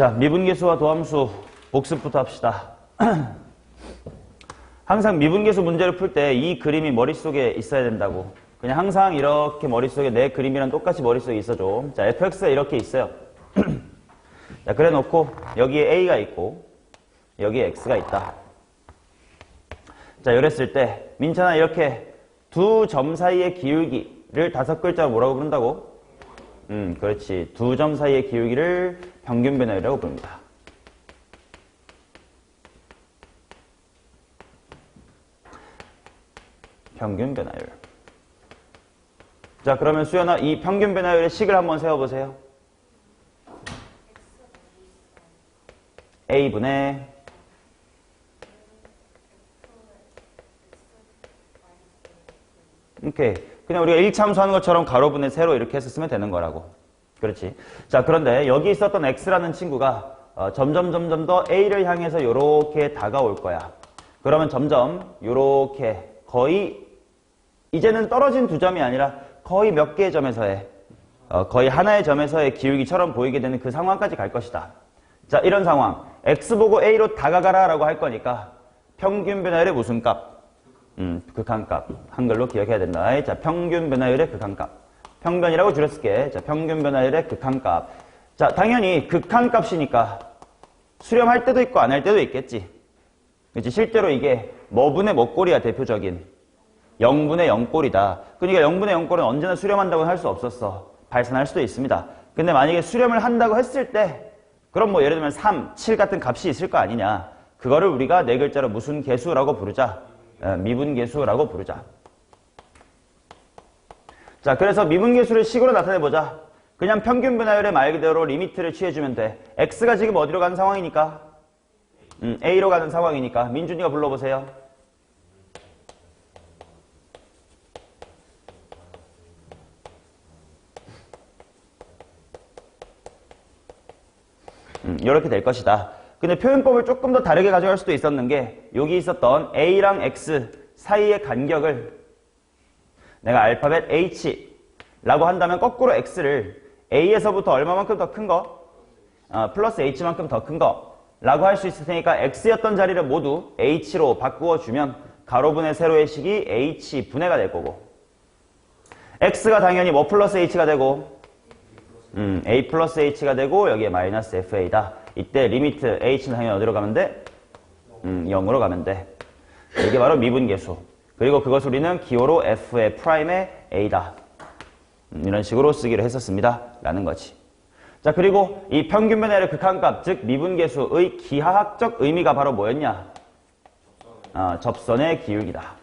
자, 미분계수와 도함수 복습부터 합시다. 항상 미분계수 문제를 풀 때 이 그림이 머릿속에 있어야 된다고. 그냥 항상 이렇게 머릿속에 내 그림이랑 똑같이 머릿속에 있어줘. 자, fx가 이렇게 있어요. 자, 그래 놓고 여기에 a가 있고 여기에 x가 있다. 자, 이랬을 때 민찬아 이렇게 두 점 사이의 기울기를 5글자로 뭐라고 부른다고? 그렇지. 두 점 사이의 기울기를 평균 변화율이라고 부릅니다. 평균 변화율. 자, 그러면 수연아 이 평균 변화율의 식을 한번 세워보세요. A분의 오케이. 그냥 우리가 1차함수 하는 것처럼 가로분의 세로 이렇게 해서 쓰면 되는 거라고. 그렇지. 자, 그런데 여기 있었던 x라는 친구가 점점 더 a를 향해서 요렇게 다가올 거야. 그러면 점점 요렇게 거의 이제는 떨어진 두 점이 아니라 거의 몇 개의 점에서의 거의 하나의 점에서의 기울기처럼 보이게 되는 그 상황까지 갈 것이다. 자, 이런 상황. x 보고 a로 다가가라 라고 할 거니까 평균 변화율의 무슨 값? 극한값. 한글로 기억해야 된다. 자, 평균 변화율의 극한값. 평변이라고 줄였을게. 자, 평균 변화율의 극한값. 자, 당연히 극한값이니까 수렴할 때도 있고 안 할 때도 있겠지. 그치? 실제로 이게 뭐분의 뭐 꼴이야, 대표적인. 0분의 0꼴이다. 그러니까 0분의 0꼴은 언제나 수렴한다고 할 수 없었어. 발산할 수도 있습니다. 근데 만약에 수렴을 한다고 했을 때 그럼 뭐 예를 들면 3, 7 같은 값이 있을 거 아니냐. 그거를 우리가 네 글자로 무슨 계수라고 부르자. 미분계수라고 부르자. 자, 그래서 미분계수를 식으로 나타내보자. 그냥 평균 변화율의 말 그대로 리미트를 취해주면 돼. x가 지금 어디로 가는 상황이니까? a로 가는 상황이니까. 민준이가 불러보세요. 이렇게 될 것이다. 근데 표현법을 조금 더 다르게 가져갈 수도 있었는 게 여기 있었던 a랑 x 사이의 간격을 내가 알파벳 h라고 한다면 거꾸로 x를 a에서부터 얼마만큼 더 큰 거? 플러스 h만큼 더 큰 거 라고 할 수 있을 테니까 x였던 자리를 모두 h로 바꾸어주면 가로분의 세로의 식이 h분해가 될 거고 x가 당연히 뭐 플러스 h가 되고 a 플러스 h가 되고 여기에 마이너스 fa다. 이때 리미트 h는 당연히 어디로 가면 돼? 0으로 가면 돼. 이게 바로 미분계수. 그리고 그것을 우리는 기호로 f의 프라임의 a다. 이런 식으로 쓰기로 했었습니다. 라는 거지. 자, 그리고 이 평균 변화율의 극한값, 즉 미분계수의 기하학적 의미가 바로 뭐였냐? 접선의 기울기다.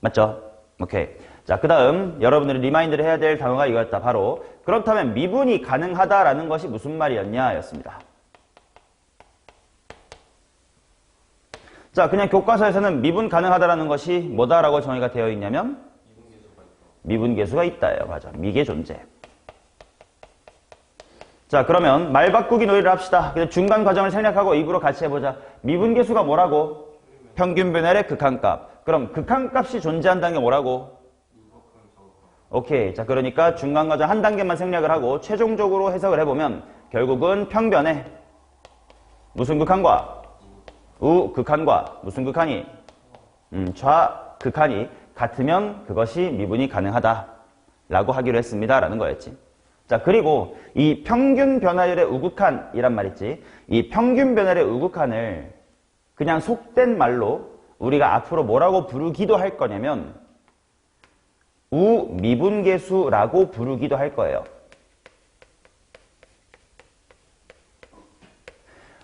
맞죠? 오케이. 자, 그 다음 여러분들이 리마인드를 해야 될 단어가 이거였다. 바로 그렇다면 미분이 가능하다라는 것이 무슨 말이었냐 였습니다. 자, 그냥 교과서에서는 미분 가능하다라는 것이 뭐다라고 정의가 되어 있냐면 미분계수가 있다예요. 맞아. 미계 존재. 자, 그러면 말 바꾸기 놀이를 합시다. 그래서 중간 과정을 생략하고 입으로 같이 해보자. 미분계수가 뭐라고? 평균 변화율의 극한값. 그럼 극한값이 존재한다는 게 뭐라고? 오케이. 자, 그러니까 중간 과정 한 단계만 생략을 하고 최종적으로 해석을 해보면 결국은 평변의 무슨 극한과 우극한과 무슨 극한이? 좌극한이 같으면 그것이 미분이 가능하다 라고 하기로 했습니다 라는 거였지. 자, 그리고 이 평균 변화율의 우극한이란 말 있지. 이 평균 변화율의 우극한을 그냥 속된 말로 우리가 앞으로 뭐라고 부르기도 할 거냐면 우미분계수라고 부르기도 할 거예요.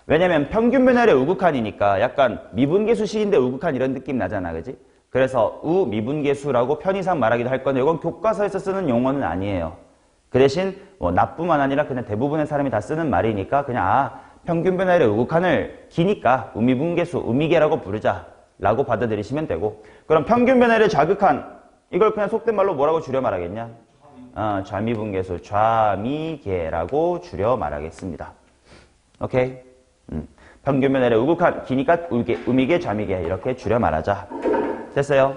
왜냐면 평균 변화율의 우극한이니까 약간 미분계수식인데 우극한 이런 느낌 나잖아. 그지? 그래서 우미분계수라고 편의상 말하기도 할 건데 이건 교과서에서 쓰는 용어는 아니에요. 그 대신 뭐 나뿐만 아니라 그냥 대부분의 사람이 다 쓰는 말이니까 그냥 평균 변화율의 우극한을 기니까 우미분계수, 우미계라고 부르자 라고 받아들이시면 되고 그럼 평균 변화율의 좌극한 이걸 그냥 속된 말로 뭐라고 줄여 말하겠냐? 좌미분계수, 좌미계라고 줄여 말하겠습니다. 오케이? 평균 변화율의 우극한, 기니까 우미계, 좌미계 이렇게 줄여 말하자. 됐어요?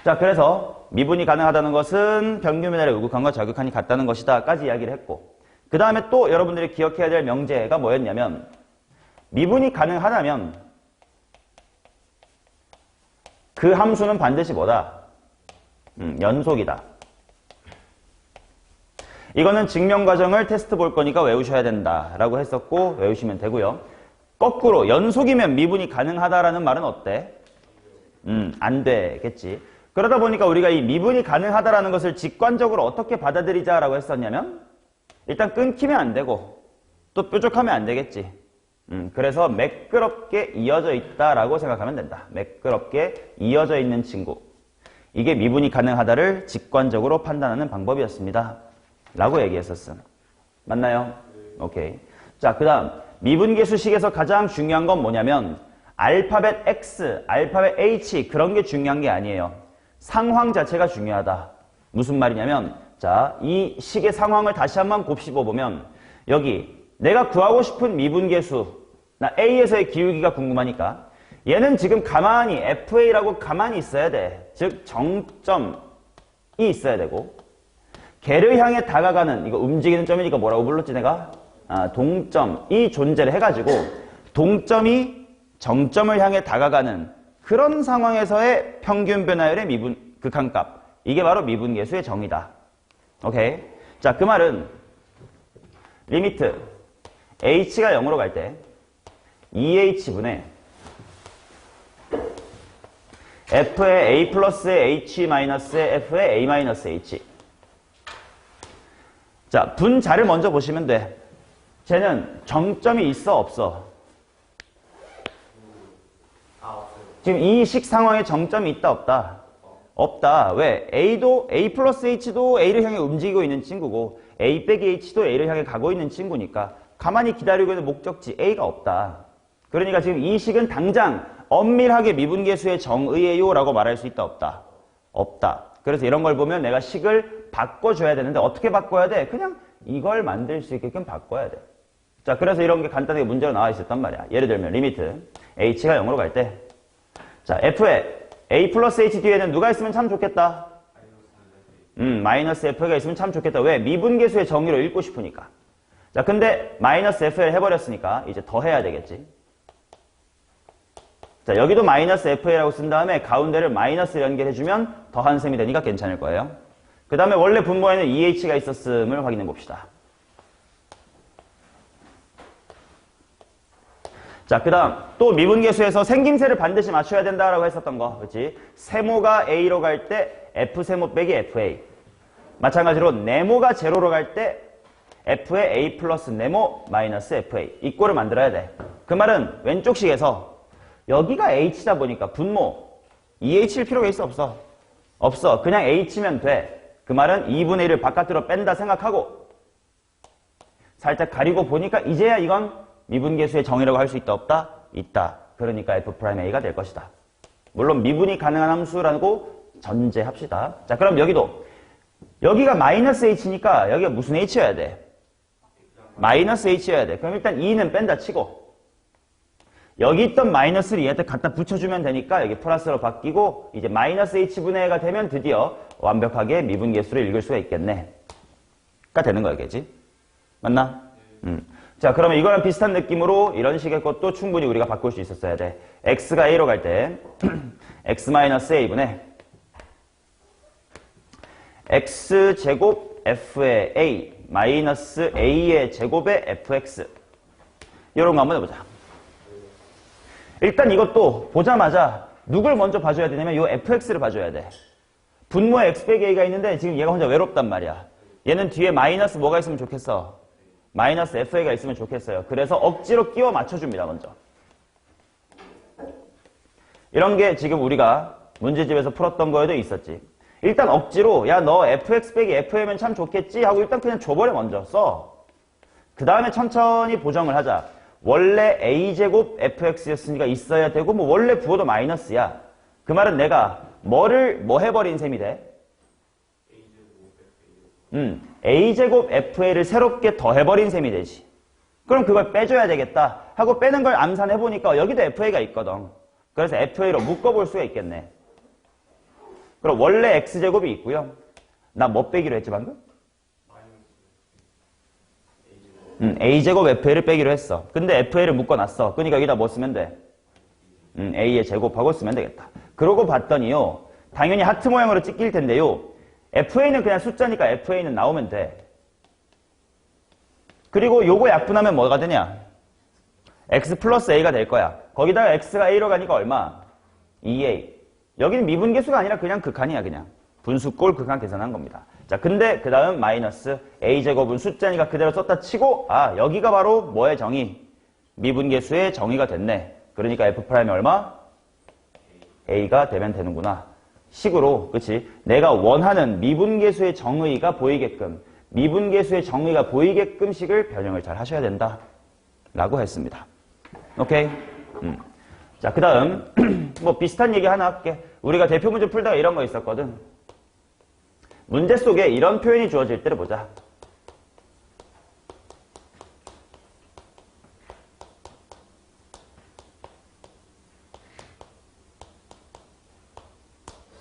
자, 그래서 미분이 가능하다는 것은 평균변화의 우극한과 저극한이 같다는 것이다 까지 이야기를 했고, 그 다음에 또 여러분들이 기억해야 될 명제가 뭐였냐면, 미분이 가능하다면 그 함수는 반드시 뭐다? 연속이다. 이거는 증명 과정을 테스트 볼 거니까 외우셔야 된다라고 했었고 외우시면 되고요. 거꾸로 연속이면 미분이 가능하다라는 말은 어때? 안 되겠지. 그러다 보니까 우리가 이 미분이 가능하다라는 것을 직관적으로 어떻게 받아들이자라고 했었냐면, 일단 끊기면 안 되고 또 뾰족하면 안 되겠지. 그래서 매끄럽게 이어져 있다라고 생각하면 된다. 매끄럽게 이어져 있는 친구. 이게 미분이 가능하다를 직관적으로 판단하는 방법이었습니다. 라고 얘기했었음. 맞나요? 오케이. 자, 그 다음 미분계수식에서 가장 중요한 건 뭐냐면 알파벳 X, 알파벳 H 그런 게 중요한 게 아니에요. 상황 자체가 중요하다. 무슨 말이냐면, 자, 이 식의 상황을 다시 한번 곱씹어 보면 여기 내가 구하고 싶은 미분계수, 나 A에서의 기울기가 궁금하니까 얘는 지금 가만히 FA라고 가만히 있어야 돼. 즉 정점이 있어야 되고, 걔를 향해 다가가는, 이거 움직이는 점이니까 뭐라고 불렀지 내가? 동점이 존재를 해가지고 동점이 정점을 향해 다가가는 그런 상황에서의 평균 변화율의 미분 극한값, 이게 바로 미분계수의 정의다. 오케이. 자, 그 말은 리미트 h가 0으로 갈 때 2h분의 f의 a 플러스의 h 마이너스의 f의 a 마이너스 h. 자, 분자를 먼저 보시면 돼. 쟤는 정점이 있어 없어? 지금 이 식 상황에 정점이 있다 없다? 없다. 왜? A도 A 플러스 H도 A를 향해 움직이고 있는 친구고 A 빼기 H도 A를 향해 가고 있는 친구니까 가만히 기다리고 있는 목적지 A가 없다. 그러니까 지금 이 식은 당장 엄밀하게 미분계수의 정의예요 라고 말할 수 있다 없다? 없다. 그래서 이런 걸 보면 내가 식을 바꿔줘야 되는데 어떻게 바꿔야 돼? 그냥 이걸 만들 수 있게끔 바꿔야 돼. 자, 그래서 이런 게 간단하게 문제로 나와 있었단 말이야. 예를 들면 리미트 h가 0으로 갈 때, 자, f에 a 플러스 h 뒤에는 누가 있으면 참 좋겠다? 마이너스 f가 있으면 참 좋겠다. 왜? 미분계수의 정의로 읽고 싶으니까. 자, 근데 마이너스 f를 해버렸으니까 이제 더 해야 되겠지. 자, 여기도 마이너스 fa라고 쓴 다음에 가운데를 마이너스 연결해주면 더한 셈이 되니까 괜찮을 거예요. 그 다음에 원래 분모에는 2h가 있었음을 확인해 봅시다. 자, 그 다음 또 미분계수에서 생김새를 반드시 맞춰야 된다라고 했었던 거, 그렇지? 세모가 a로 갈 때 f세모 빼기 fa. 마찬가지로 네모가 제로로 갈 때 f의 a 플러스 네모 마이너스 fa. 이 꼴을 만들어야 돼. 그 말은 왼쪽 식에서 여기가 h다 보니까 분모 2h일 필요가 있어 없어? 없어. 그냥 h면 돼. 그 말은 2분의 1을 바깥으로 뺀다 생각하고 살짝 가리고 보니까 이제야 이건 미분계수의 정의라고 할 수 있다 없다? 있다. 그러니까 f'a가 될 것이다. 물론 미분이 가능한 함수라고 전제합시다. 자, 그럼 여기도 여기가 마이너스 h니까 여기가 무슨 h여야 돼? 마이너스 h여야 돼. 그럼 일단 2는 뺀다 치고 여기 있던 마이너스를 얘한테 갖다 붙여주면 되니까 여기 플러스로 바뀌고 이제 마이너스 h분의 a가 되면 드디어 완벽하게 미분계수를 읽을 수가 있겠네. 가 되는 거겠지? 맞나? 자, 그러면 이거랑 비슷한 느낌으로 이런 식의 것도 충분히 우리가 바꿀 수 있었어야 돼. x가 a로 갈 때 x-a분의 x제곱 f의 a 마이너스 a의 제곱의 fx. 이런 거 한번 해보자. 일단 이것도 보자마자 누굴 먼저 봐줘야 되냐면 이 fx를 봐줘야 돼. 분모에 x 빼기 a가 있는데 지금 얘가 혼자 외롭단 말이야. 얘는 뒤에 마이너스 뭐가 있으면 좋겠어? 마이너스 fa가 있으면 좋겠어요. 그래서 억지로 끼워 맞춰줍니다. 먼저. 이런 게 지금 우리가 문제집에서 풀었던 거에도 있었지. 일단 억지로 야 너 fx 빼기 fa면 참 좋겠지 하고 일단 그냥 줘버려. 먼저 써. 그 다음에 천천히 보정을 하자. 원래 a제곱 fx였으니까 있어야 되고 뭐 원래 부호도 마이너스야. 그 말은 내가 뭐를 뭐 해버린 셈이 돼? a제곱 fa를 새롭게 더해버린 셈이 되지. 그럼 그걸 빼줘야 되겠다 하고 빼는 걸 암산해보니까 여기도 fa가 있거든. 그래서 fa로 묶어볼 수가 있겠네. 그럼 원래 x제곱이 있고요. 나 뭐 빼기로 했지 방금? a제곱 fa를 빼기로 했어. 근데 fa를 묶어놨어. 그러니까 여기다 뭐 쓰면 돼? a의 제곱하고 쓰면 되겠다. 그러고 봤더니요. 당연히 하트 모양으로 찍힐 텐데요. fa는 그냥 숫자니까 fa는 나오면 돼. 그리고 요거 약분하면 뭐가 되냐? x 플러스 a가 될 거야. 거기다가 x가 a로 가니까 얼마? 2a. 여기는 미분계수가 아니라 그냥 극한이야 그냥. 분수꼴 극한 계산한 겁니다. 자, 근데 그 다음 마이너스 a제곱은 숫자니까 그대로 썼다 치고 아, 여기가 바로 뭐의 정의? 미분계수의 정의가 됐네. 그러니까 f'이 얼마? a가 되면 되는구나. 식으로, 그치? 내가 원하는 미분계수의 정의가 보이게끔, 미분계수의 정의가 보이게끔 식을 변형을 잘 하셔야 된다. 라고 했습니다. 오케이? 자, 그 다음, 뭐 비슷한 얘기 하나 할게. 우리가 대표 문제 풀다가 이런 거 있었거든. 문제 속에 이런 표현이 주어질 때를 보자.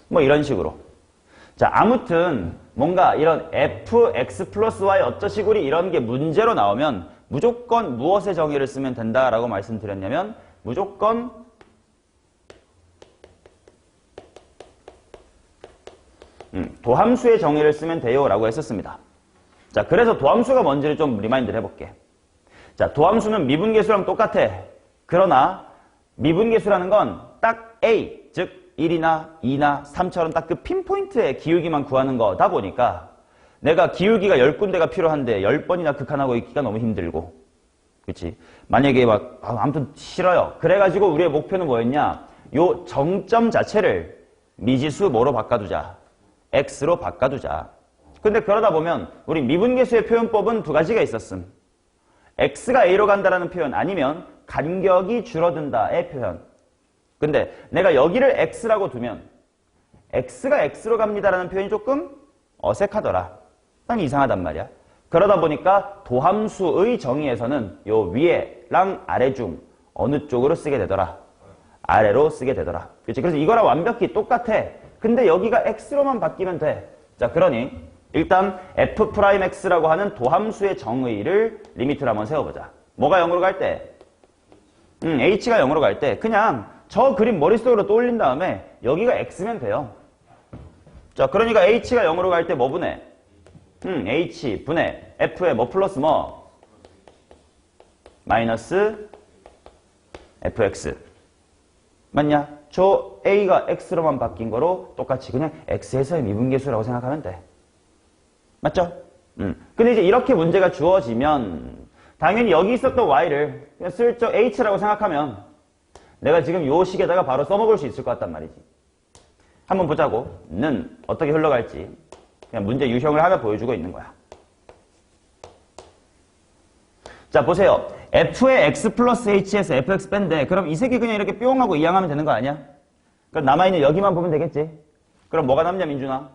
뭐 이런 식으로. 자, 아무튼 뭔가 이런 fx 플러스 y 어쩌시구리 이런 게 문제로 나오면 무조건 무엇의 정의를 쓰면 된다라고 말씀드렸냐면 무조건 도함수의 정의를 쓰면 돼요 라고 했었습니다. 자, 그래서 도함수가 뭔지를 좀 리마인드를 해볼게. 자, 도함수는 미분계수랑 똑같아. 그러나 미분계수라는 건 딱 A, 즉 1이나 2나 3처럼 딱 그 핀포인트의 기울기만 구하는 거다 보니까 내가 기울기가 10군데가 필요한데 10번이나 극한하고 있기가 너무 힘들고, 그치? 만약에 막 아무튼 싫어요. 그래가지고 우리의 목표는 뭐였냐? 요 정점 자체를 미지수 뭐로 바꿔두자? x로 바꿔두자. 근데 그러다 보면 우리 미분계수의 표현법은 두 가지가 있었음. x가 a로 간다라는 표현 아니면 간격이 줄어든다의 표현. 근데 내가 여기를 x라고 두면 x가 x로 갑니다라는 표현이 조금 어색하더라. 난 이상하단 말이야. 그러다 보니까 도함수의 정의에서는 요 위에랑 아래 중 어느 쪽으로 쓰게 되더라? 아래로 쓰게 되더라. 그치? 그래서 이거랑 완벽히 똑같아. 근데 여기가 x로만 바뀌면 돼. 자, 그러니 일단 f'x라고 하는 도함수의 정의를 리미트를 한번 세워보자. 뭐가 0으로 갈 때? h가 0으로 갈 때 그냥 저 그림 머릿속으로 떠올린 다음에 여기가 x면 돼요. 자, 그러니까 h가 0으로 갈 때 뭐 분해? h 분해 f에 뭐 플러스 뭐? 마이너스 fx. 맞냐? 저 a가 x로만 바뀐 거로 똑같이 그냥 x에서의 미분계수라고 생각하면 돼. 맞죠? 근데 이제 이렇게 문제가 주어지면 당연히 여기 있었던 y를 그냥 슬쩍 h라고 생각하면 내가 지금 요 식에다가 바로 써먹을 수 있을 것 같단 말이지. 한번 보자고. 는 어떻게 흘러갈지 그냥 문제 유형을 하나 보여주고 있는 거야. 자, 보세요. f의 x 플러스 h에서 fx 뺀데 그럼 이 색이 그냥 이렇게 뿅 하고 이항하면 되는 거 아니야? 그럼 남아있는 여기만 보면 되겠지? 그럼 뭐가 남냐, 민준아?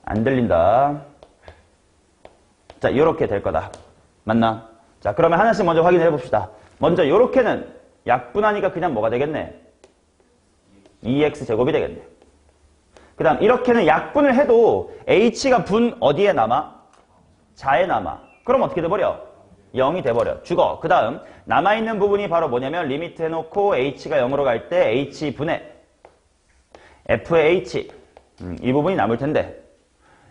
안 들린다. 자, 요렇게 될 거다. 맞나? 자, 그러면 하나씩 먼저 확인해 봅시다. 먼저 요렇게는 약분하니까 그냥 뭐가 되겠네? 2x제곱이 되겠네. 그 다음 이렇게는 약분을 해도 h가 분 어디에 남아? 자에 남아. 그럼 어떻게 돼버려? 0이 돼버려. 죽어. 그 다음 남아있는 부분이 바로 뭐냐면 리미트 해놓고 h가 0으로 갈 때 h 분의 f의 h. 이 부분이 남을 텐데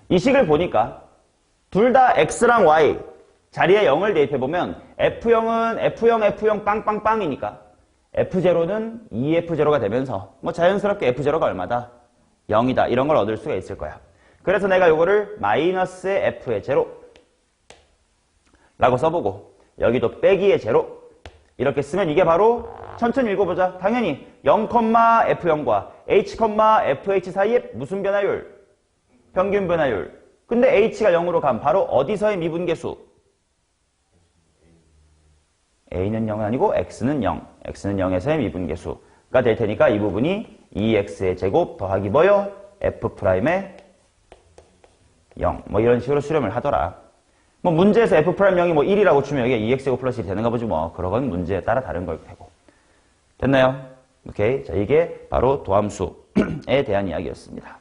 이 식을 보니까 둘 다 x랑 y 자리에 0을 대입해보면 F0은 F0 빵빵빵이니까 F0는 2F0가 되면서 뭐 자연스럽게 F0가 얼마다? 0이다. 이런 걸 얻을 수가 있을 거야. 그래서 내가 요거를 마이너스의 F의 제로 라고 써보고 여기도 빼기의 제로 이렇게 쓰면 이게 바로 천천히 읽어보자. 당연히 0,F0과 H,FH 사이에 무슨 변화율? 평균 변화율. 근데 H가 0으로 가면 바로 어디서의 미분계수? A는 0은 아니고 X는 0. X는 0에서의 미분계수가 될 테니까 이 부분이 2X의 제곱 더하기 뭐요? F'의 0. 뭐 이런 식으로 수렴을 하더라. 뭐 문제에서 F'0이 뭐 1이라고 치면 여기에 2X제곱 플러스 1이 되는가 보지 뭐. 그런 건 문제에 따라 다른 걸 테고. 됐나요? 오케이. 자, 이게 바로 도함수에 대한 이야기였습니다.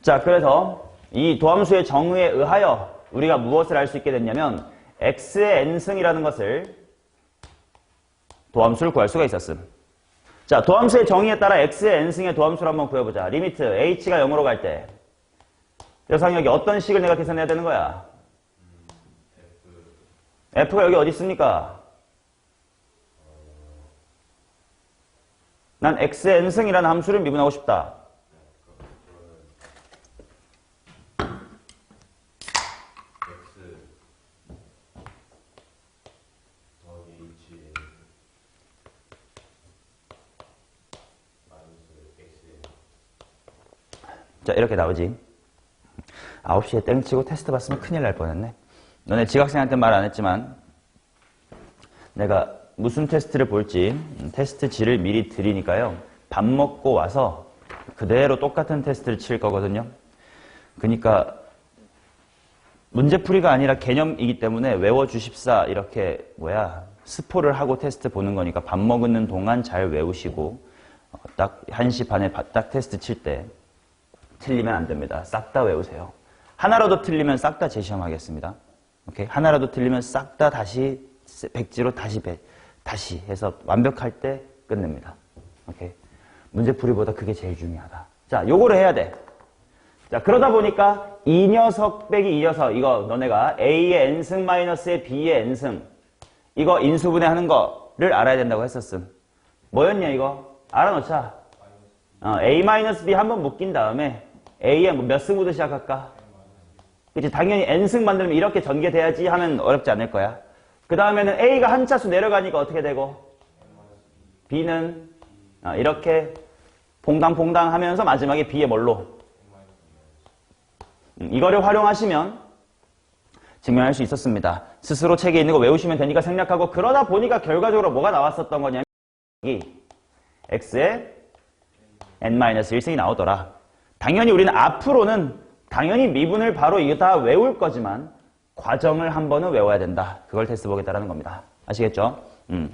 자, 그래서 이 도함수의 정의에 의하여 우리가 무엇을 알 수 있게 됐냐면 x의 n승이라는 것을 도함수를 구할 수가 있었음. 자, 도함수의 정의에 따라 x의 n승의 도함수를 한번 구해보자. 리미트 h가 0으로 갈 때 여상역이 어떤 식을 내가 계산해야 되는 거야? f가 여기 어디 있습니까? 난 x의 n승이라는 함수를 미분하고 싶다. 자, 이렇게 나오지. 9시에 땡치고 테스트 봤으면 큰일 날 뻔했네. 너네 지각생한테 말 안 했지만 내가 무슨 테스트를 볼지 테스트지를 미리 드리니까요. 밥 먹고 와서 그대로 똑같은 테스트를 칠 거거든요. 그러니까 문제풀이가 아니라 개념이기 때문에 외워주십사 이렇게 스포를 하고 테스트 보는 거니까 밥 먹는 동안 잘 외우시고 딱 1시 반에 딱 테스트 칠 때 틀리면 안 됩니다. 싹 다 외우세요. 하나라도 틀리면 싹 다 재시험하겠습니다. 오케이? 하나라도 틀리면 싹 다 다시 백지로 다시 해서 완벽할 때 끝냅니다. 오케이? 문제풀이보다 그게 제일 중요하다. 자, 요거를 해야 돼. 자, 그러다 보니까 이 녀석 빼기 이 녀석 이거 너네가 A의 n승 마이너스의 B의 n승 이거 인수분해하는 거를 알아야 된다고 했었음. 뭐였냐 이거? 알아놓자. A-B 한번 묶인 다음에 A에 몇 승부터 시작할까? 그치? 당연히 n승 만들면 이렇게 전개돼야지 하면 어렵지 않을 거야. 그 다음에는 A가 한 차수 내려가니까 어떻게 되고? B는 이렇게 퐁당퐁당 하면서 마지막에 B의 뭘로? 이거를 활용하시면 증명할 수 있었습니다. 스스로 책에 있는 거 외우시면 되니까 생략하고 그러다 보니까 결과적으로 뭐가 나왔었던 거냐면 X의 n-1승이 나오더라. 당연히 우리는 앞으로는 당연히 미분을 바로 이거 다 외울 거지만 과정을 한 번은 외워야 된다. 그걸 테스트 보겠다라는 겁니다. 아시겠죠?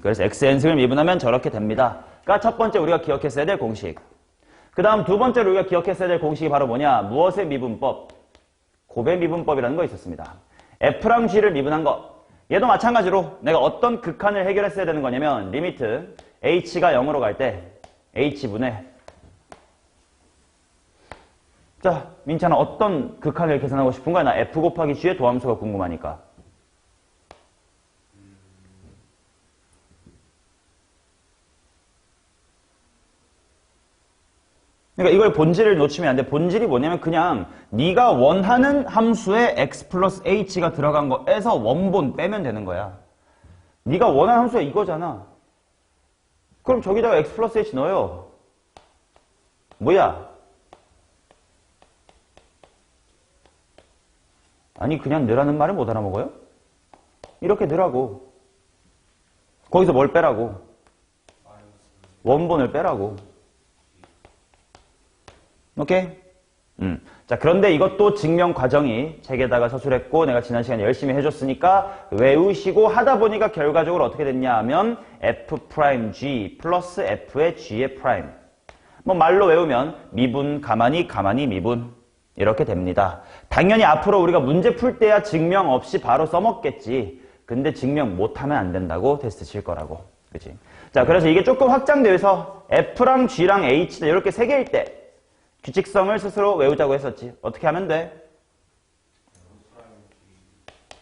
그래서 xn승을 미분하면 저렇게 됩니다. 그러니까 첫 번째 우리가 기억했어야 될 공식. 그 다음 두 번째로 우리가 기억했어야 될 공식이 바로 뭐냐? 무엇의 미분법? 곱의 미분법이라는 거 있었습니다. f랑 g를 미분한 거. 얘도 마찬가지로 내가 어떤 극한을 해결했어야 되는 거냐면 리미트 h가 0으로 갈 때 h분의 자, 민찬아 어떤 극한을 계산하고 싶은 거야? 나 f 곱하기 g의 도함수가 궁금하니까. 그러니까 이걸 본질을 놓치면 안 돼. 본질이 뭐냐면 그냥 네가 원하는 함수에 x 플러스 h가 들어간 거에서 원본 빼면 되는 거야. 네가 원하는 함수가 이거잖아. 그럼 저기다가 x 플러스 h 넣어요. 뭐야? 아니 그냥 넣으라는 말을 못 알아먹어요? 이렇게 넣으라고. 거기서 뭘 빼라고? 원본을 빼라고. 오케이? 자, 그런데 이것도 증명 과정이 책에다가 서술했고 내가 지난 시간에 열심히 해줬으니까 외우시고 하다 보니까 결과적으로 어떻게 됐냐 하면 f'g 플러스 f의 g의 프라임. 뭐 말로 외우면 미분 가만히 미분 이렇게 됩니다. 당연히 앞으로 우리가 문제 풀 때야 증명 없이 바로 써먹겠지. 근데 증명 못하면 안 된다고 테스트 칠 거라고. 그치? 자, 그래서 이게 조금 확장돼서 F랑 G랑 H 이렇게 세 개일 때 규칙성을 스스로 외우자고 했었지. 어떻게 하면 돼?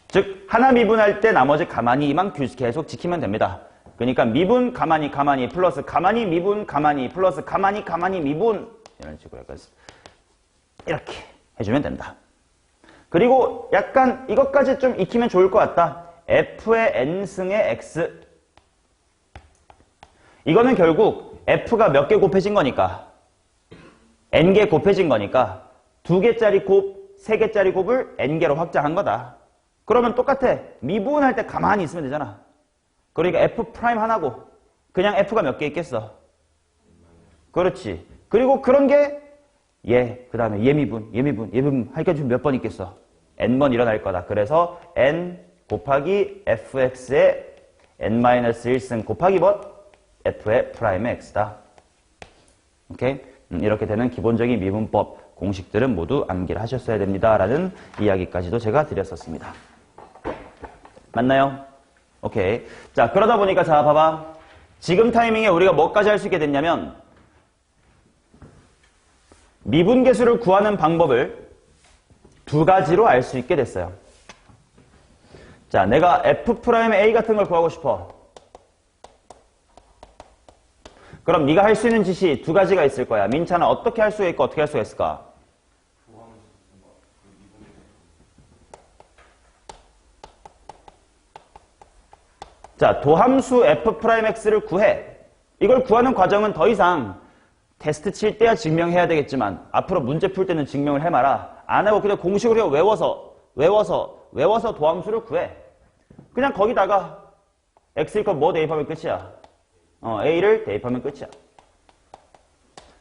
즉 하나 미분할 때 나머지 가만히만 계속 지키면 됩니다. 그러니까 미분 가만히 플러스 가만히 미분 가만히 플러스 가만히 미분 이런 식으로 약간 이렇게 해주면 된다. 그리고 약간 이것까지 좀 익히면 좋을 것 같다. f의 n승의 x. 이거는 결국 f가 몇 개 곱해진 거니까 n개 곱해진 거니까 2개짜리 곱, 3개짜리 곱을 n개로 확장한 거다. 그러면 똑같아. 미분할 때 가만히 있으면 되잖아. 그러니까 f 프라임 하나고 그냥 f가 몇 개 있겠어? 그렇지. 그리고 그런 게 그 다음에 얘 미분 하니까 좀 몇 번 있겠어? n번 일어날 거다. 그래서 n 곱하기 fx의 n-1승 곱하기 뭐? f의 프라임 x다. 오케이? 이렇게 되는 기본적인 미분법 공식들은 모두 암기를 하셨어야 됩니다. 라는 이야기까지도 제가 드렸었습니다. 맞나요? 오케이. 자, 그러다 보니까 자, 봐봐. 지금 타이밍에 우리가 뭐까지 할 수 있게 됐냐면 미분계수를 구하는 방법을 두 가지로 알 수 있게 됐어요. 자, 내가 f'A 같은 걸 구하고 싶어. 그럼 네가 할 수 있는 짓이 두 가지가 있을 거야. 민찬은 어떻게 할 수가 있고 어떻게 할 수가 있을까? 자, 도함수 f'x를 구해. 이걸 구하는 과정은 더 이상 테스트 칠 때야 증명해야 되겠지만 앞으로 문제 풀 때는 증명을 해마라. 안 하고 그냥 공식으로 외워서 도함수를 구해. 그냥 거기다가 x 이퀄 뭐 대입하면 끝이야. a를 대입하면 끝이야.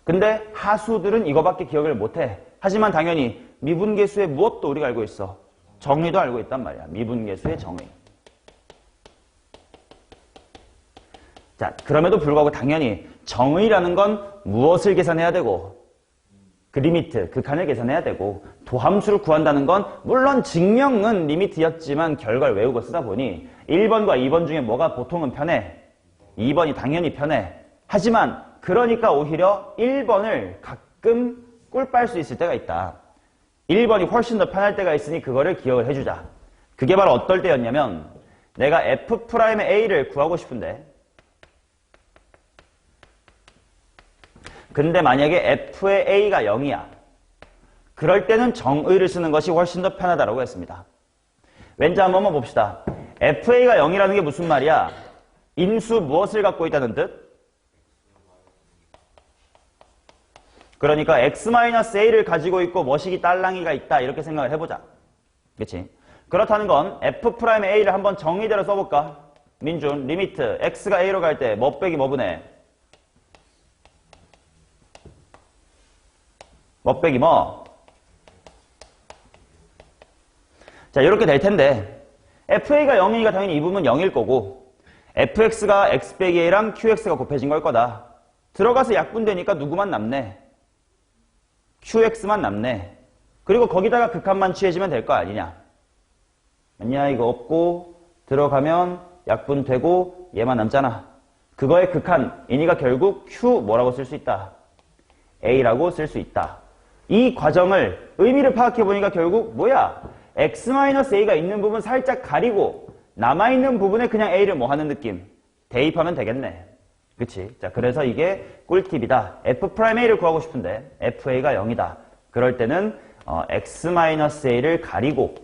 근데 하수들은 이거밖에 기억을 못해. 하지만 당연히 미분계수의 무엇도 우리가 알고 있어. 정의도 알고 있단 말이야. 미분계수의 정의. 자, 그럼에도 불구하고 당연히 정의라는 건 무엇을 계산해야 되고 그 리미트, 극한을 계산해야 되고 도함수를 구한다는 건 물론 증명은 리미트였지만 결과를 외우고 쓰다 보니 1번과 2번 중에 뭐가 보통은 편해? 2번이 당연히 편해. 하지만 그러니까 오히려 1번을 가끔 꿀빨 수 있을 때가 있다. 1번이 훨씬 더 편할 때가 있으니 그거를 기억을 해주자. 그게 바로 어떨 때였냐면 내가 f'A를 구하고 싶은데 근데 만약에 f의 a가 0이야. 그럴 때는 정의를 쓰는 것이 훨씬 더 편하다고 했습니다. 왠지 한번 봅시다. fa가 0이라는 게 무슨 말이야? 인수 무엇을 갖고 있다는 뜻? 그러니까 x-a를 가지고 있고 머시기 딸랑이가 있다. 이렇게 생각을 해보자. 그치? 그렇다는 건 f'A를 한번 정의대로 써볼까? 민준, 리미트 x가 a로 갈 때 뭐 빼기 뭐 분해? 뭐 빼기 뭐? 자, 이렇게 될 텐데 fa가 0이니까 당연히 이 부분은 0일 거고 fx가 x 빼기 a랑 qx가 곱해진 걸 거다. 들어가서 약분되니까 누구만 남네? qx만 남네. 그리고 거기다가 극한만 취해지면 될 거 아니냐? 아니야, 이거 없고 들어가면 약분되고 얘만 남잖아. 그거의 극한이니까 결국 q 뭐라고 쓸 수 있다? a라고 쓸 수 있다. 이 과정을 의미를 파악해보니까 결국 뭐야? x-a가 있는 부분 살짝 가리고 남아있는 부분에 그냥 a를 뭐 하는 느낌? 대입하면 되겠네. 그치? 자, 그래서 이게 꿀팁이다. f'a를 구하고 싶은데 fa가 0이다. 그럴 때는 x-a를 가리고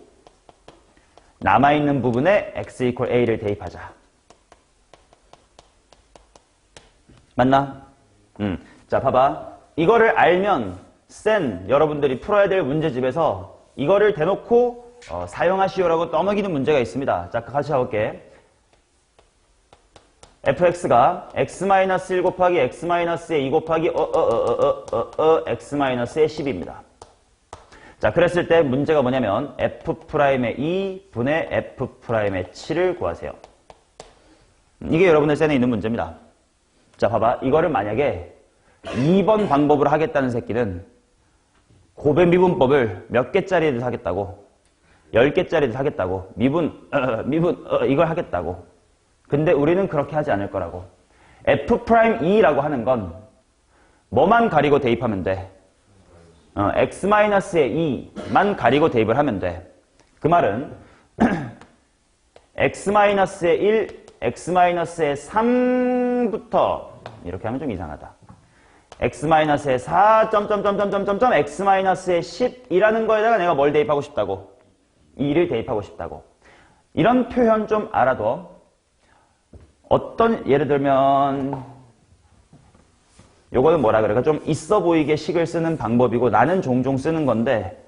남아있는 부분에 x 이퀄 a를 대입하자. 맞나? 자, 봐봐. 이거를 알면 여러분들이 풀어야 될 문제집에서 이거를 대놓고 사용하시오라고 떠먹이는 문제가 있습니다. 자, 같이 해볼게. fx가 x-1 곱하기 x-의 2 곱하기 x-의 10입니다. 자, 그랬을 때 문제가 뭐냐면 f'의 2 분의 f'의 7을 구하세요. 이게 여러분들 쌤에 있는 문제입니다. 자, 봐봐. 이거를 만약에 2번 방법으로 하겠다는 새끼는 고배 미분법을 몇 개짜리를 하겠다고? 10개짜리를 하겠다고. 이걸 하겠다고. 근데 우리는 그렇게 하지 않을 거라고. f'E라고 하는 건 뭐만 가리고 대입하면 돼? x-의 2만 가리고 대입을 하면 돼. 그 말은 x-의 1, x-의 3부터 이렇게 하면 좀 이상하다. x-의 4, x-의 10이라는 거에다가 내가 뭘 대입하고 싶다고? 2를 대입하고 싶다고. 이런 표현 좀 알아둬. 어떤, 예를 들면, 요거는 뭐라 그럴까? 좀 있어 보이게 식을 쓰는 방법이고 나는 종종 쓰는 건데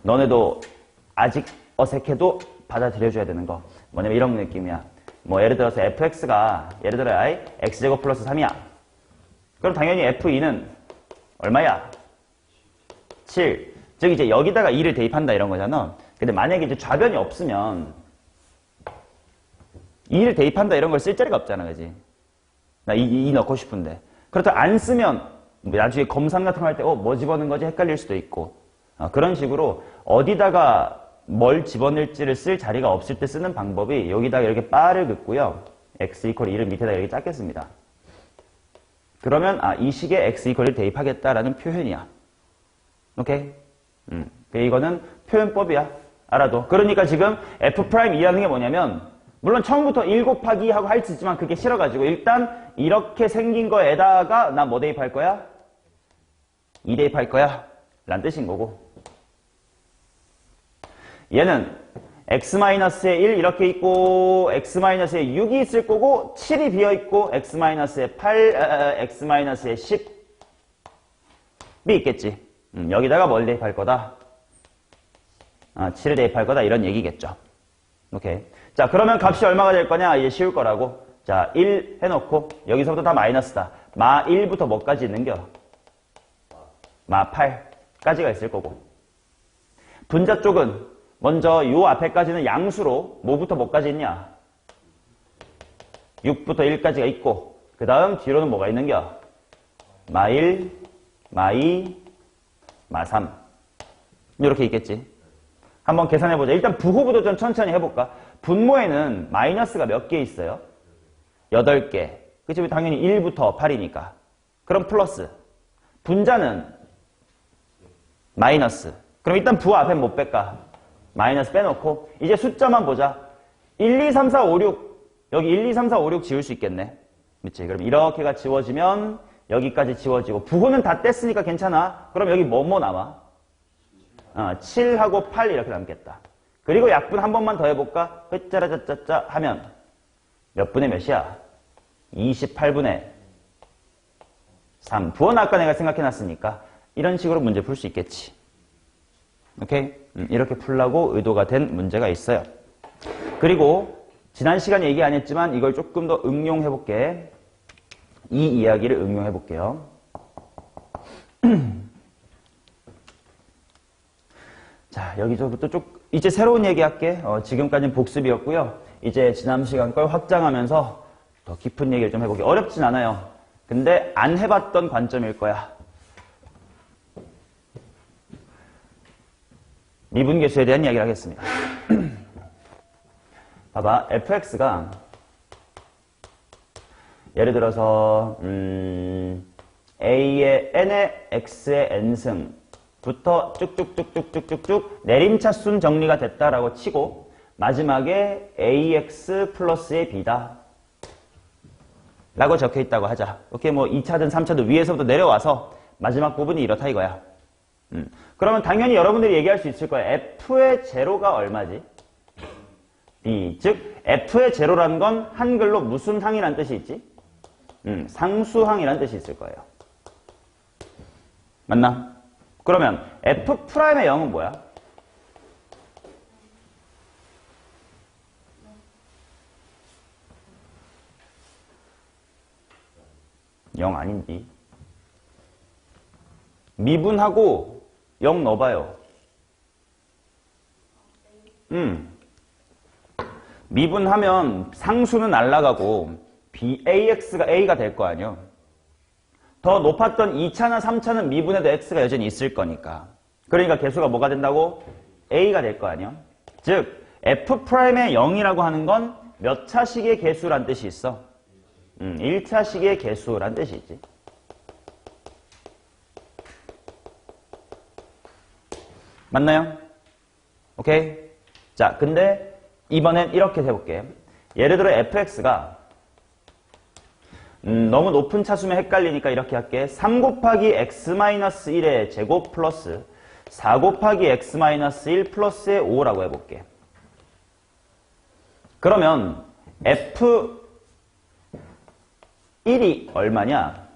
너네도 아직 어색해도 받아들여줘야 되는 거. 뭐냐면 이런 느낌이야. 뭐 예를 들어서 fx가 예를 들어 x제곱 플러스 3이야. 그럼 당연히 f2는 얼마야? 7. 즉 이제 여기다가 2를 대입한다 이런 거잖아. 근데 만약에 이제 좌변이 없으면 2를 대입한다 이런 걸 쓸 자리가 없잖아. 그지? 나 이 넣고 싶은데. 그렇다고 안 쓰면 나중에 검산 같은 거 할 때 뭐 집어넣은 거지 헷갈릴 수도 있고. 그런 식으로 어디다가 뭘 집어넣을지를 쓸 자리가 없을 때 쓰는 방법이 여기다가 이렇게 바를 긋고요. x 이퀄 1을 밑에다 이렇게 짰겠습니다. 그러면 이 식에 x 이퀄 1을 대입하겠다라는 표현이야. 오케이? 이거는 표현법이야. 알아도. 그러니까 지금 f' 이해하는 게 뭐냐면 물론 처음부터 1 곱하기 하고 할 수 있지만 그게 싫어가지고 일단 이렇게 생긴 거에다가 나 뭐 대입할 거야? 2 대입할 거야. 라는 뜻인 거고. 얘는 x-에 1 이렇게 있고 x-에 6이 있을 거고 7이 비어있고 x-에 8, x-에 10이 있겠지. 여기다가 뭘 대입할 거다? 7을 대입할 거다 이런 얘기겠죠. 오케이. 자, 그러면 값이 얼마가 될 거냐? 이제 쉬울 거라고. 자, 1 해놓고 여기서부터 다 마이너스다. 마 1부터 뭐까지 있는겨? 마 8까지가 있을 거고. 분자 쪽은 먼저 요 앞에까지는 양수로 뭐부터 뭐까지 있냐? 6부터 1까지가 있고 그 다음 뒤로는 뭐가 있는겨? 마 1, 마 2, 마 3 이렇게 있겠지. 한번 계산해보자. 일단 부호부터 좀 천천히 해볼까? 분모에는 마이너스가 몇 개 있어요? 8개. 그치? 당연히 1부터 8이니까. 그럼 플러스. 분자는 마이너스. 그럼 일단 부호 앞에 못 뺄까? 마이너스 빼놓고 이제 숫자만 보자. 1, 2, 3, 4, 5, 6 여기 1, 2, 3, 4, 5, 6 지울 수 있겠네. 그치? 그럼 이렇게가 지워지면 여기까지 지워지고 부호는 다 뗐으니까 괜찮아. 그럼 여기 뭐뭐 남아? 7하고 8 이렇게 남겠다. 그리고 약분 한 번만 더 해볼까? 흐짜라짜짜짜 하면 몇 분의 몇이야? 28분의 3. 부호는 아까 내가 생각해놨으니까 이런 식으로 문제 풀 수 있겠지. 오케이? 이렇게 풀라고 의도가 된 문제가 있어요. 그리고 지난 시간에 얘기 안 했지만 이걸 조금 더 응용해볼게. 이 이야기를 응용해볼게요. 자, 여기서부터 이제 새로운 얘기 할게. 지금까지는 복습이었고요. 이제 지난 시간 걸 확장하면서 더 깊은 얘기를 좀 해볼게. 어렵진 않아요. 근데 안 해봤던 관점일 거야. 미분계수에 대한 이야기를 하겠습니다. 봐봐, fx가 예를 들어서 a의 n의 x의 n승부터 쭉쭉쭉쭉쭉쭉 내림차순 정리가 됐다라고 치고 마지막에 ax 플러스의 b다 라고 적혀있다고 하자. 오케이, 뭐 2차든 3차든 위에서부터 내려와서 마지막 부분이 이렇다 이거야. 그러면 당연히 여러분들이 얘기할 수 있을 거예요. f의 제로가 얼마지? b. 즉 f의 제로라는 건 한글로 무슨 항이라는 뜻이 있지? 상수항이라는 뜻이 있을 거예요. 맞나? 그러면 f'의 0은 뭐야? 영 아닌디. 미분하고 0 넣어봐요. 미분하면 상수는 날라가고 AX가 A가 될 거 아니에요. 더 높았던 2차나 3차는 미분해도 X가 여전히 있을 거니까. 그러니까 개수가 뭐가 된다고? A가 될 거 아니에요. 즉 F'의 0이라고 하는 건 몇 차식의 개수란 뜻이 있어? 1차식의 개수란 뜻이 있지. 맞나요? 오케이? 자, 근데 이번엔 이렇게 해볼게. 예를 들어 fx가 너무 높은 차수면 헷갈리니까 이렇게 할게. 3 곱하기 x-1의 제곱 플러스 4 곱하기 x-1 플러스의 5라고 해볼게. 그러면 f1이 얼마냐?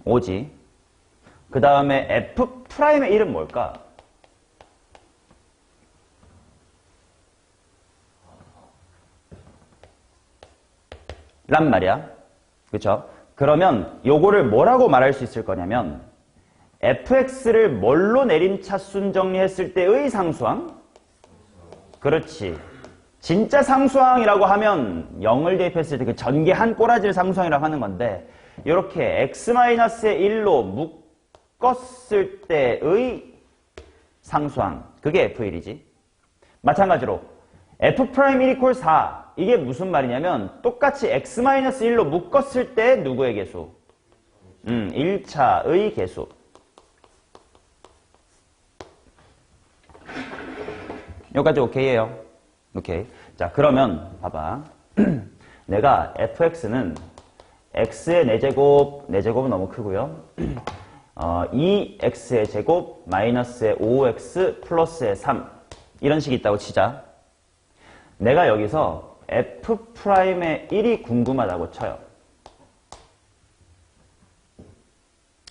5지. 그 다음에 f'의 1은 뭘까? 란 말이야. 그쵸? 그러면 요거를 뭐라고 말할 수 있을 거냐면 fx를 뭘로 내림차순 정리했을 때의 상수항? 그렇지. 진짜 상수항이라고 하면 0을 대입했을 때 그 전개 한 꼬라지를 상수항이라고 하는 건데 이렇게 x-1로 묶었을 때의 상수항 그게 f1이지. 마찬가지로 f'1 equal 4 이게 무슨 말이냐면 똑같이 x-1로 묶었을 때 누구의 개수? 1차의 개수. 여기까지 오케이예요. 오케이. 자, 그러면 봐봐. 내가 fx는 x의 4제곱, 4제곱은 너무 크고요. 2x의 제곱 마이너스의 5x 플러스의 3 이런 식이 있다고 치자. 내가 여기서 f'의 1이 궁금하다고 쳐요.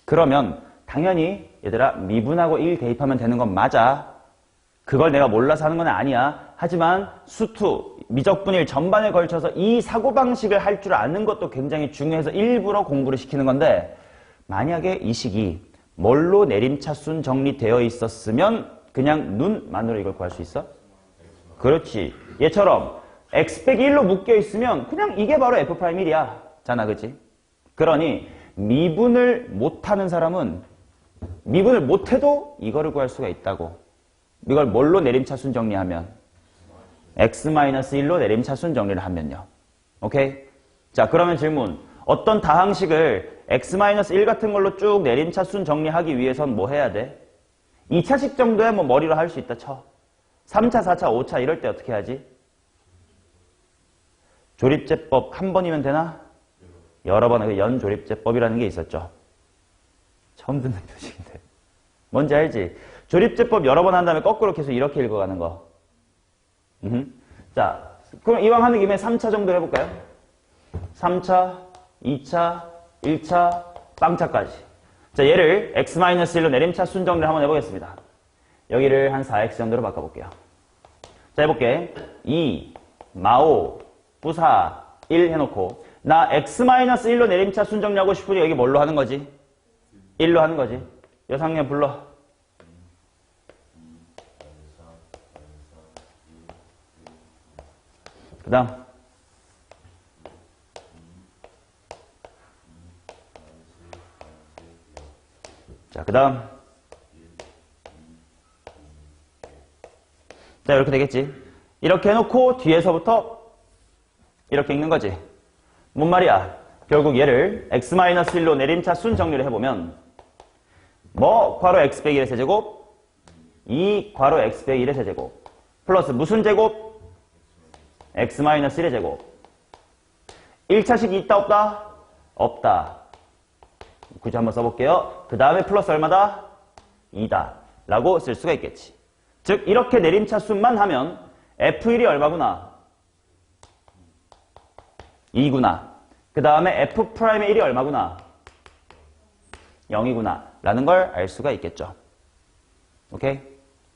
그러면 당연히 얘들아 미분하고 1 대입하면 되는 건 맞아. 그걸 내가 몰라서 하는 건 아니야. 하지만 수투, 미적분일 전반에 걸쳐서 이 사고방식을 할 줄 아는 것도 굉장히 중요해서 일부러 공부를 시키는 건데 만약에 이 식이 뭘로 내림차순 정리되어 있었으면 그냥 눈만으로 이걸 구할 수 있어? 그렇지. 얘처럼 x 빼기 1로 묶여 있으면 그냥 이게 바로 f'1이야. 잖아, 그치? 그러니 미분을 못하는 사람은 미분을 못해도 이거를 구할 수가 있다고. 이걸 뭘로 내림차순 정리하면? x-1로 내림차순 정리를 하면요. 오케이? 자, 그러면 질문. 어떤 다항식을 x-1 같은 걸로 쭉 내림차순 정리하기 위해선 뭐 해야 돼? 2차식 정도야 뭐 머리로 할 수 있다 쳐. 3차, 4차, 5차 이럴 때 어떻게 하지? 조립제법 한 번이면 되나? 여러 번 하고 연조립제법이라는 게 있었죠. 처음 듣는 표식인데. 뭔지 알지? 조립제법 여러 번 한 다음에 거꾸로 계속 이렇게 읽어가는 거. 자, 그럼 이왕 하는 김에 3차 정도 해볼까요? 3차, 2차, 1차, 빵차까지. 자, 얘를 x-1로 내림차 순정리를 한번 해보겠습니다. 여기를 한 4x 정도로 바꿔볼게요. 자, 해볼게. 2, 마오, 부사, 1 해놓고 나 x-1로 내림차 순정리하고 싶으니 여기 뭘로 하는 거지? 1로 하는 거지. 여상년 불러. 그 다음 자, 그 다음 자, 이렇게 되겠지. 이렇게 해놓고 뒤에서부터 이렇게 읽는 거지. 뭔 말이야? 결국 얘를 x-1로 내림차 순 정리를 해보면 뭐 괄호 x 빼기 1의 세제곱 2 괄호 x 빼기 1의 세제곱 플러스 무슨 제곱? x-1의 제곱. 1차식이 있다 없다? 없다. 굳이 한번 써볼게요. 그 다음에 플러스 얼마다? 2다 라고 쓸 수가 있겠지. 즉 이렇게 내림차순만 하면 f1이 얼마구나? 2구나. 그 다음에 f'의 1이 얼마구나? 0이구나 라는 걸 알 수가 있겠죠. 오케이?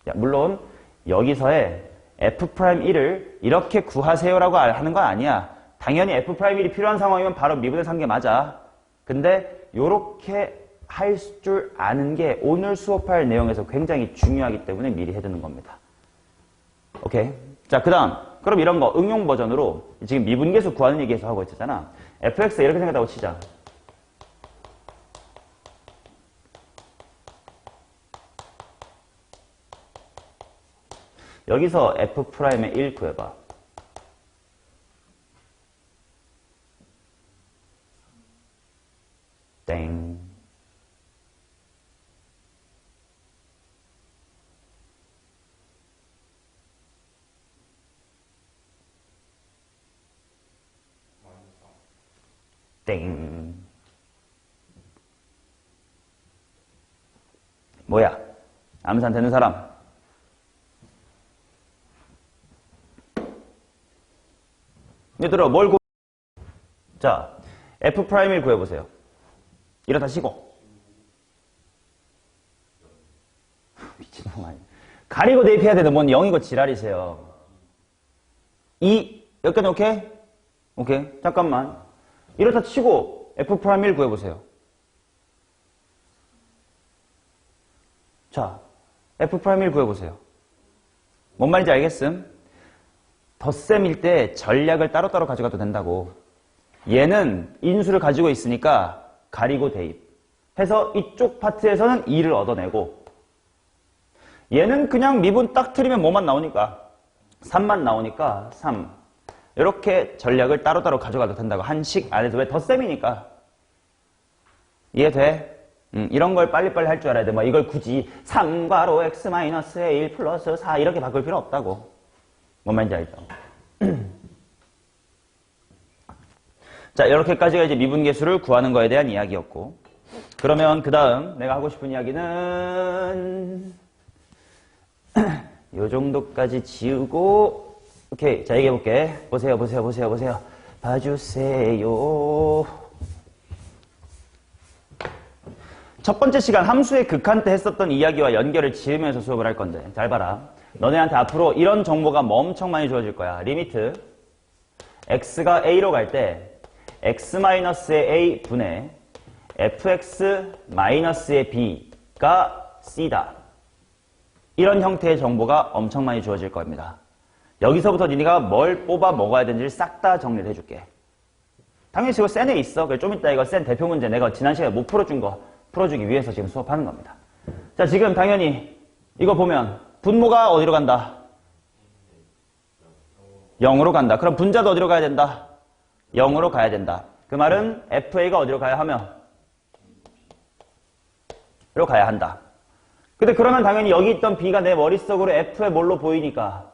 야, 물론 여기서의 f'1을 이렇게 구하세요라고 하는 건 아니야. 당연히 f'1이 필요한 상황이면 바로 미분을 산 게 맞아. 근데 요렇게 할 줄 아는 게 오늘 수업할 내용에서 굉장히 중요하기 때문에 미리 해두는 겁니다. 오케이? 자, 그 다음 그럼 이런 거 응용 버전으로 지금 미분계수 구하는 얘기 계속 하고 있잖아. fx 이렇게 생겼다고 치자. 여기서 f'의 1 구해봐. 땡. 땡. 뭐야? 암산 되는 사람? 얘들아, 뭘 자, f'을 구해보세요. 이러다 쉬고. 미친놈 아니야. 가리고 대입해야 되는 뭔 0이고 지랄이세요. 2, 여기까지 오케이? 오케이. 잠깐만. 이렇다 치고 f'을 구해보세요. 자, f'을 구해보세요. 뭔 말인지 알겠음? 덧셈일 때 전략을 따로따로 가져가도 된다고. 얘는 인수를 가지고 있으니까 가리고 대입 해서 이쪽 파트에서는 2를 얻어내고, 얘는 그냥 미분 딱 틀리면 뭐만 나오니까 3만 나오니까 3. 이렇게 전략을 따로따로 가져가도 된다고. 한식 안에서. 왜? 덧셈이니까. 이해돼? 이런 걸 빨리빨리 할 줄 알아야 돼. 뭐 이걸 굳이 3괄호 x-1 플러스 4 이렇게 바꿀 필요 없다고. 뭔 말인지 알죠? 자, 이렇게까지가 이제 미분계수를 구하는 거에 대한 이야기였고, 그러면 그 다음 내가 하고 싶은 이야기는 요 정도까지 지우고, 오케이. 자, 얘기해볼게. 보세요. 봐주세요. 첫 번째 시간 함수의 극한 때 했었던 이야기와 연결을 지으면서 수업을 할 건데, 잘 봐라. 너네한테 앞으로 이런 정보가 뭐 엄청 많이 주어질 거야. 리미트 x가 a로 갈 때 x-의 a 분의 fx-의 b가 c다. 이런 형태의 정보가 엄청 많이 주어질 겁니다. 여기서부터 니네가 뭘 뽑아 먹어야 되는지를 싹 다 정리를 해줄게. 당연히 지금 센에 있어. 그래서 좀 이따 이거 센 대표 문제 내가 지난 시간에 못 풀어준 거 풀어주기 위해서 지금 수업하는 겁니다. 자, 지금 당연히 이거 보면 분모가 어디로 간다? 0으로 간다. 그럼 분자도 어디로 가야 된다? 0으로 가야 된다. 그 말은 FA가 어디로 가야 하며? 로 가야 한다. 근데 그러면 당연히 여기 있던 B가 내 머릿속으로 F의 뭘로 보이니까?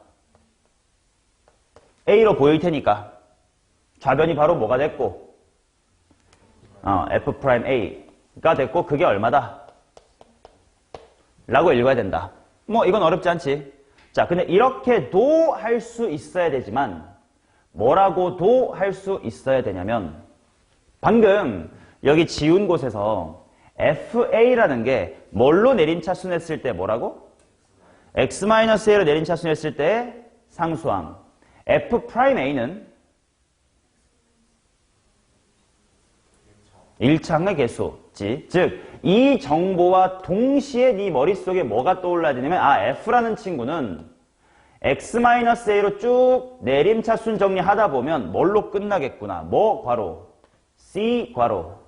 A로 보일 테니까. 좌변이 바로 뭐가 됐고? F'A가 됐고, 그게 얼마다? 라고 읽어야 된다. 뭐 이건 어렵지 않지. 자, 근데 이렇게도 할 수 있어야 되지만 뭐라고도 할 수 있어야 되냐면, 방금 여기 지운 곳에서 FA라는 게 뭘로 내림차순 했을 때 뭐라고? X-A로 내림차순 했을 때 상수항. F'A는 1차항의 개수지. 즉, 이 정보와 동시에 네 머릿속에 뭐가 떠올라야 되냐면, F라는 친구는 X-A로 쭉 내림차순 정리하다 보면 뭘로 끝나겠구나. 뭐 괄호? C 괄호.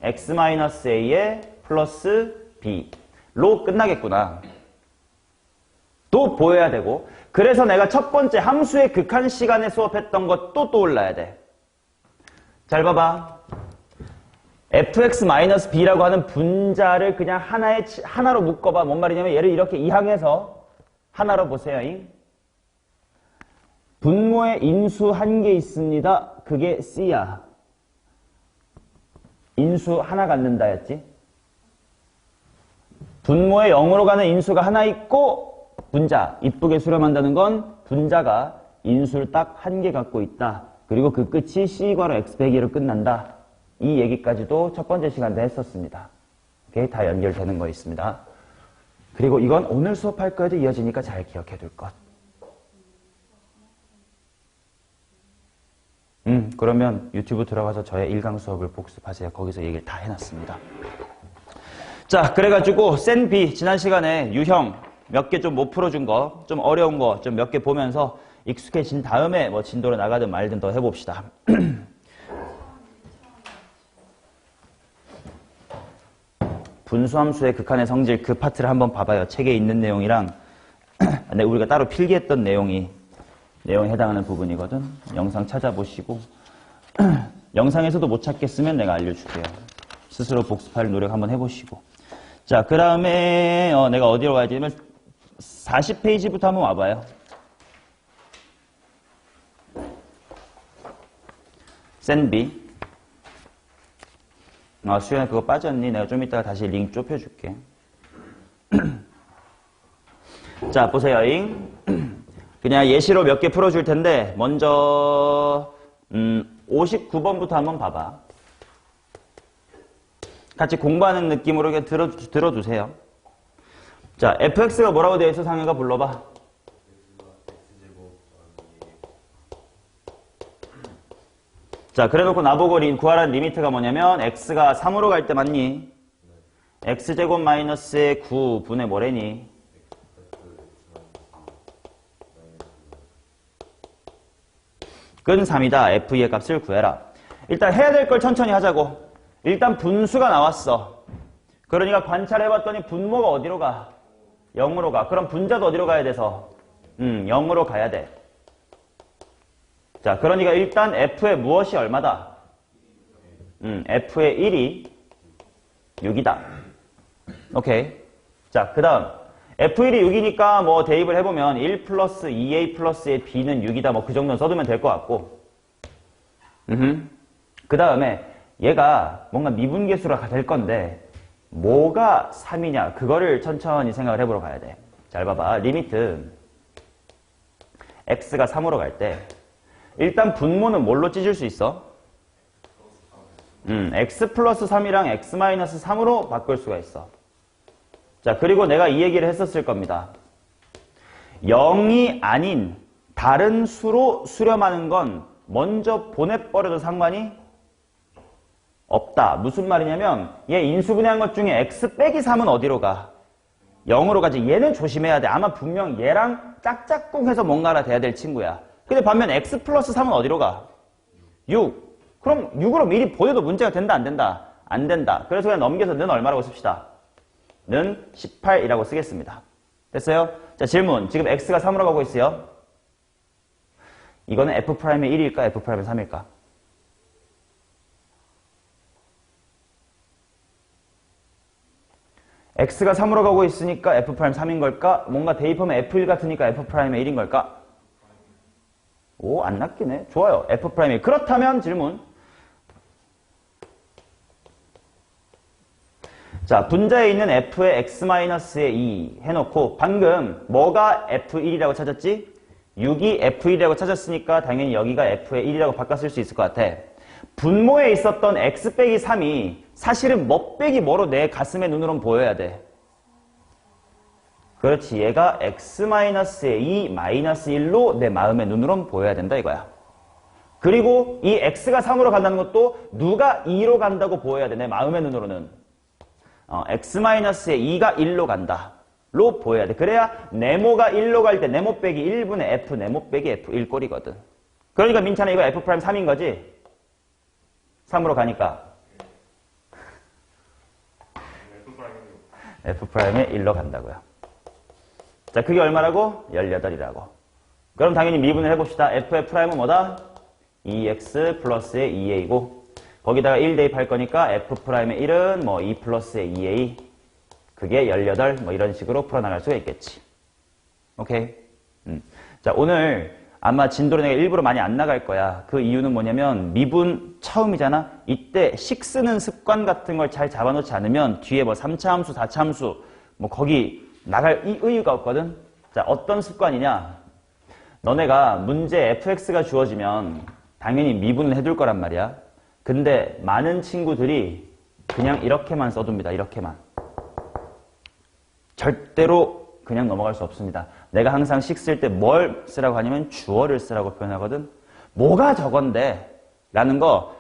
X-A의 플러스 B로 끝나겠구나. 또 보여야 되고, 그래서 내가 첫 번째 함수의 극한 시간에 수업했던 것도 떠올라야 돼. 잘 봐봐. fx-b라고 하는 분자를 그냥 하나로 묶어봐. 뭔 말이냐면 얘를 이렇게 이항해서 하나로 보세요. 분모에 인수 한 개 있습니다. 그게 C야. 인수 하나 갖는다 였지. 분모에 0으로 가는 인수가 하나 있고, 분자, 이쁘게 수렴한다는 건 분자가 인수를 딱 한 개 갖고 있다. 그리고 그 끝이 C-로 X 빼기로 끝난다. 이 얘기까지도 첫 번째 시간에 했었습니다. 오케이? 다 연결되는 거 있습니다. 그리고 이건 오늘 수업할 거에도 이어지니까 잘 기억해 둘 것. 그러면 유튜브 들어가서 저의 1강 수업을 복습하세요. 거기서 얘기를 다 해놨습니다. 자, 그래가지고 센 B 지난 시간에 유형 몇 개 좀 못 풀어준 거, 좀 어려운 거 좀 몇 개 보면서 익숙해진 다음에 뭐 진도로 나가든 말든 더 해봅시다. 분수함수의 극한의 성질 그 파트를 한번 봐봐요. 책에 있는 내용이랑 근데 우리가 따로 필기했던 내용에 해당하는 부분이거든. 영상 찾아보시고 영상에서도 못 찾겠으면 내가 알려줄게요. 스스로 복습할 노력 한번 해보시고. 자, 그 다음에 내가 어디로 가야 되냐면 40페이지부터 한번 와봐요. 센 B. 수연아 그거 빠졌니? 내가 좀 이따가 다시 링크 좁혀줄게. 자, 보세요. 그냥 예시로 몇 개 풀어줄 텐데 먼저 59번부터 한번 봐봐. 같이 공부하는 느낌으로 이렇게 들어두세요. 자, fx가 뭐라고 되어 있어? 상현아 불러봐. 자, 그래놓고 나보고 구하라는 리미트가 뭐냐면 x가 3으로 갈 때 맞니? x제곱 마이너스의 9분의 뭐래니? 근 3이다. F2의 값을 구해라. 일단 해야 될 걸 천천히 하자고. 일단 분수가 나왔어. 그러니까 관찰해봤더니 분모가 어디로 가? 0으로 가. 그럼 분자도 어디로 가야 돼서? 0으로 가야 돼. 자, 그러니까 일단 F의 무엇이 얼마다? F의 1이 6이다. 오케이. 자, 그 다음. F1이 6이니까 뭐 대입을 해보면 1 플러스 2A 플러스의 B는 6이다. 뭐 그 정도는 써두면 될 것 같고. 그 다음에 얘가 뭔가 미분계수가 될 건데 뭐가 3이냐 그거를 천천히 생각을 해보러 가야 돼. 잘 봐봐. 리미트 x가 3으로 갈 때 일단 분모는 뭘로 찢을 수 있어? x 플러스 3이랑 x 마이너스 3으로 바꿀 수가 있어. 자, 그리고 내가 이 얘기를 했었을 겁니다. 0이 아닌 다른 수로 수렴하는 건 먼저 보내버려도 상관이 없다. 무슨 말이냐면 얘 인수분해한 것 중에 x 빼기 3은 어디로 가? 0으로 가지. 얘는 조심해야 돼. 아마 분명 얘랑 짝짝꿍 해서 뭔가가 돼야 될 친구야. 근데 반면 x 플러스 3은 어디로 가? 6. 그럼 6으로 미리 보내도 문제가 된다 안 된다? 안 된다. 그래서 그냥 넘겨서 는 얼마라고 씁시다. 는 18이라고 쓰겠습니다. 됐어요? 자, 질문. 지금 x가 3으로 가고 있어요. 이거는 f'의 1일까 f'의 3일까? x가 3으로 가고 있으니까 f' 3인 걸까? 뭔가 대입하면 f1 같으니까 f' 1인 걸까? 오, 안 낚이네. 좋아요. f' 1. 그렇다면 질문. 자, 분자에 있는 f의 x-의 2 해놓고 방금 뭐가 f1이라고 찾았지? 6이 f1이라고 찾았으니까 당연히 여기가 f의 1이라고 바꿨을 수 있을 것 같아. 분모에 있었던 x 빼기 3이 사실은 뭐 빼기 뭐로 내 가슴의 눈으로는 보여야 돼. 그렇지. 얘가 x-의 2 마이너스 1로 내 마음의 눈으로는 보여야 된다 이거야. 그리고 이 x가 3으로 간다는 것도 누가 2로 간다고 보여야 돼. 내 마음의 눈으로는. x-의 2가 1로 간다. 로 보여야 돼. 그래야 네모가 1로 갈 때 네모 빼기 1분의 f 네모 빼기 f1 꼴이거든. 그러니까 민찬아 이거 f' 3인 거지? 3으로 가니까 f'의 1로 간다고요. 자, 그게 얼마라고? 18이라고. 그럼 당연히 미분을 해봅시다. f의 프라임은 뭐다? 2x 플러스의 2a고 거기다가 1 대입할 거니까 f'의 1은 뭐 2 플러스의 2a 그게 18 뭐 이런 식으로 풀어나갈 수가 있겠지. 오케이? 자, 오늘 아마 진도를 내가 일부러 많이 안 나갈 거야. 그 이유는 뭐냐면 미분 처음이잖아. 이때 식 쓰는 습관 같은 걸 잘 잡아놓지 않으면 뒤에 뭐 3차 함수, 4차 함수 뭐 거기 나갈 이유가 없거든. 자, 어떤 습관이냐? 너네가 문제 fx가 주어지면 당연히 미분을 해둘 거란 말이야. 근데 많은 친구들이 그냥 이렇게만 써둡니다. 이렇게만. 절대로 그냥 넘어갈 수 없습니다. 내가 항상 식 쓸 때 뭘 쓰라고 하냐면 주어를 쓰라고 표현하거든. 뭐가 저건데? 라는 거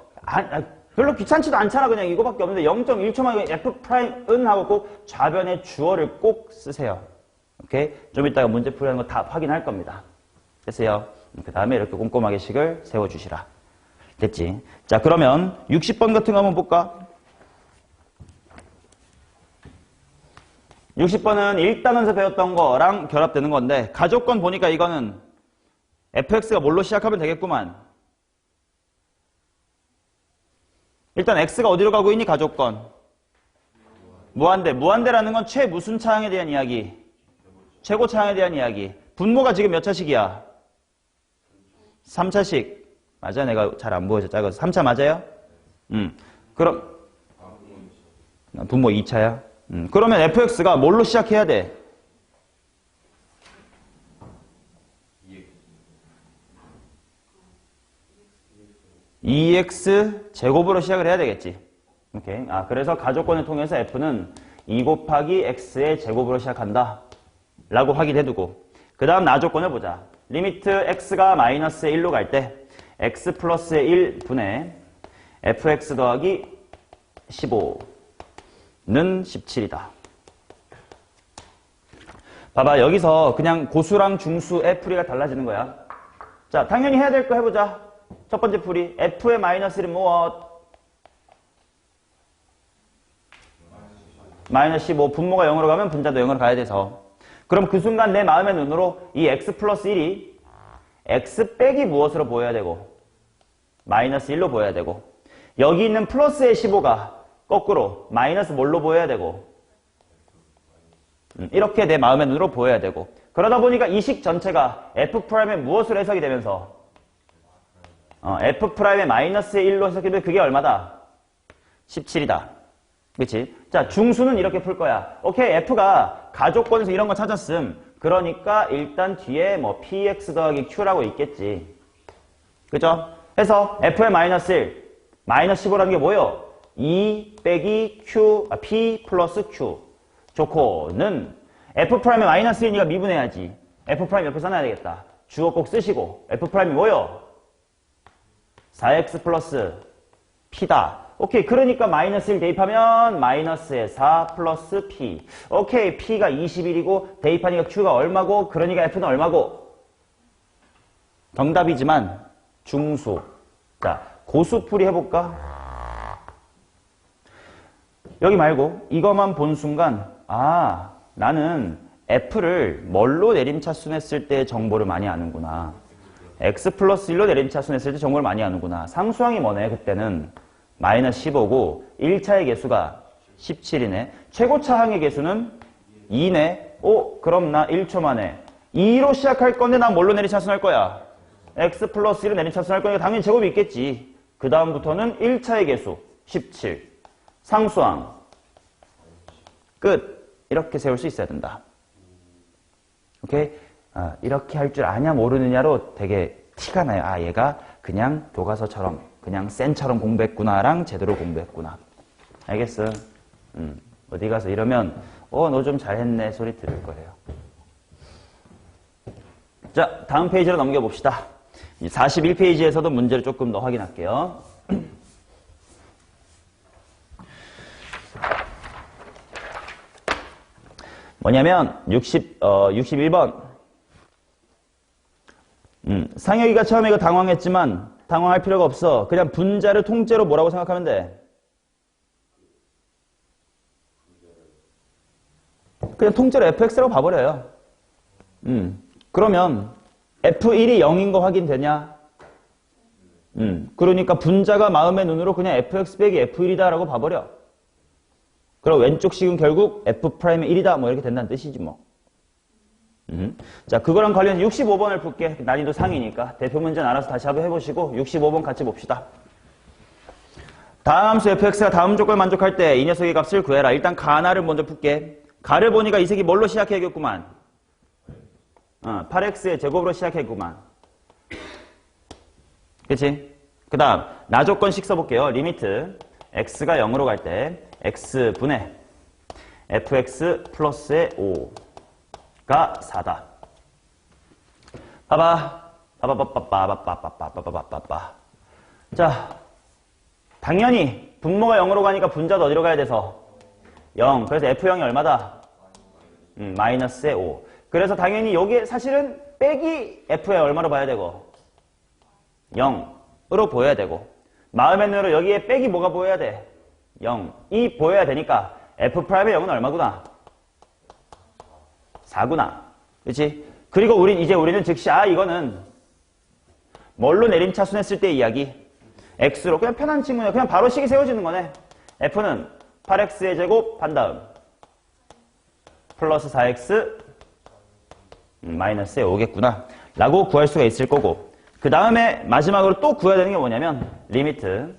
별로 귀찮지도 않잖아. 그냥 이거밖에 없는데 0.1초만 f'은 하고 꼭 좌변에 주어를 꼭 쓰세요. 오케이? 좀 이따가 문제 풀이하는 거 다 확인할 겁니다. 됐어요? 그 다음에 이렇게 꼼꼼하게 식을 세워주시라. 됐지? 자, 그러면 60번 같은 거 한번 볼까? 60번은 1단원에서 배웠던 거랑 결합되는 건데 가족권 보니까 이거는 fx가 뭘로 시작하면 되겠구만. 일단 x가 어디로 가고 있니? 가족권. 무한대. 무한대라는 건 최무슨 차항에 대한 이야기? 최고 차항에 대한 이야기. 분모가 지금 몇 차식이야? 3차식. 맞아? 내가 잘 안 보여서 작아서. 3차 맞아요? 그럼 분모 2차야? 그러면 fx가 뭘로 시작해야 돼? 2x 제곱으로 시작을 해야 되겠지. 오케이. 그래서 가족권을 통해서 f는 2 곱하기 x의 제곱으로 시작한다. 라고 확인해두고. 그 다음 나조건을 보자. 리미트 x가 마이너스의 1로 갈 때 x 플러스의 1분의 fx 더하기 15는 17이다. 봐봐. 여기서 그냥 고수랑 중수의 풀이가 달라지는 거야. 자, 당연히 해야 될 거 해보자. 첫 번째 풀이 f의 마이너스 1은 무엇? 마이너스 15. 분모가 0으로 가면 분자도 0으로 가야 돼서. 그럼 그 순간 내 마음의 눈으로 이 x 플러스 1이 x 빼기 무엇으로 보여야 되고 마이너스 1로 보여야 되고 여기 있는 플러스의 15가 거꾸로 마이너스 뭘로 보여야 되고 이렇게 내 마음의 눈으로 보여야 되고 그러다 보니까 이 식 전체가 f'의 무엇으로 해석이 되면서 f'의 마이너스 1로 해석이 되면 그게 얼마다? 17이다. 그치? 자, 중수는 이렇게 풀 거야. 오케이, f가 가족권에서 이런 거 찾았음. 그러니까 일단 뒤에 뭐 px 더하기 q라고 있겠지. 그죠? 해서 f의 마이너스 1, 마이너스 15라는 게 뭐예요? 2 빼기 p 플러스 q. 좋고는 f'의 마이너스 1이니까 미분해야지. f' 옆에 써놔야 되겠다. 주어 꼭 쓰시고 f'이 뭐예요? 4x 플러스 p다. 오케이, 그러니까 마이너스 1 대입하면 마이너스의 4 플러스 p. 오케이, p가 21이고 대입하니까 q가 얼마고 그러니까 f는 얼마고? 정답이지만 중수. 자, 고수풀이 해볼까? 여기 말고 이것만 본 순간 나는 f를 뭘로 내림차순했을 때 정보를 많이 아는구나. x 플러스 1로 내림차순했을 때 정보를 많이 아는구나. 상수항이 뭐네 그때는? 마이너스 15고 1차의 개수가 17이네. 최고차항의 개수는 2네. 그럼 나 1초 만에 2로 시작할 건데 난 뭘로 내림차순할 거야? x 플러스 1로 내림차순할 거니까 당연히 제곱이 있겠지. 그 다음부터는 1차의 개수 17. 상수항 끝. 이렇게 세울 수 있어야 된다. 오케이? 이렇게 할 줄 아냐 모르느냐로 되게 티가 나요. 얘가 그냥 교과서처럼 그냥 쌤처럼 공부했구나랑 제대로 공부했구나. 알겠어? 어디 가서 이러면 너 좀 잘했네 소리 들을 거예요. 자, 다음 페이지로 넘겨봅시다. 41페이지에서도 문제를 조금 더 확인할게요. 뭐냐면 61번 상혁이가 처음에 이거 당황했지만 당황할 필요가 없어. 그냥 분자를 통째로 뭐라고 생각하면 돼? 그냥 통째로 fx라고 봐버려요. 그러면 f1이 0인 거 확인되냐? 그러니까 분자가 마음의 눈으로 그냥 fx 빼기 f1이다 라고 봐버려. 그럼 왼쪽 식은 결국 f'의 1이다 뭐 이렇게 된다는 뜻이지 뭐. 자, 그거랑 관련해서 65번을 풀게. 난이도 상이니까 대표 문제는 알아서 다시 한번 해보시고 65번 같이 봅시다. 다음 함수 fx가 다음 조건을 만족할 때 이 녀석의 값을 구해라. 일단 가나를 먼저 풀게. 가를 보니까 이 색이 뭘로 시작해야겠구만. 8x의 제곱으로 시작해야겠구만. 그치? 그 다음 나 조건식 써볼게요. 리미트 x가 0으로 갈 때 x분의 fx 플러스의 5가 4다. 봐봐. 자, 당연히 분모가 0으로 가니까 분자도 어디로 가야 돼서 0. 그래서 f0이 얼마다? 마이너스의 5. 그래서 당연히 여기에 사실은 빼기 f의 얼마로 봐야 되고 0으로 보여야 되고 마음의 눈으로 여기에 빼기 뭐가 보여야 돼? 0이 보여야 되니까 f'의 0은 얼마구나? 4구나. 그렇지? 그리고 우리는 즉시 이거는 뭘로 내림차순했을 때 이야기? x로 그냥 편한 친구네. 그냥 바로 식이 세워지는 거네. f는 8x의 제곱 반 다음 플러스 4x 마이너스의 5겠구나 라고 구할 수가 있을 거고 그 다음에 마지막으로 또 구해야 되는 게 뭐냐면 리미트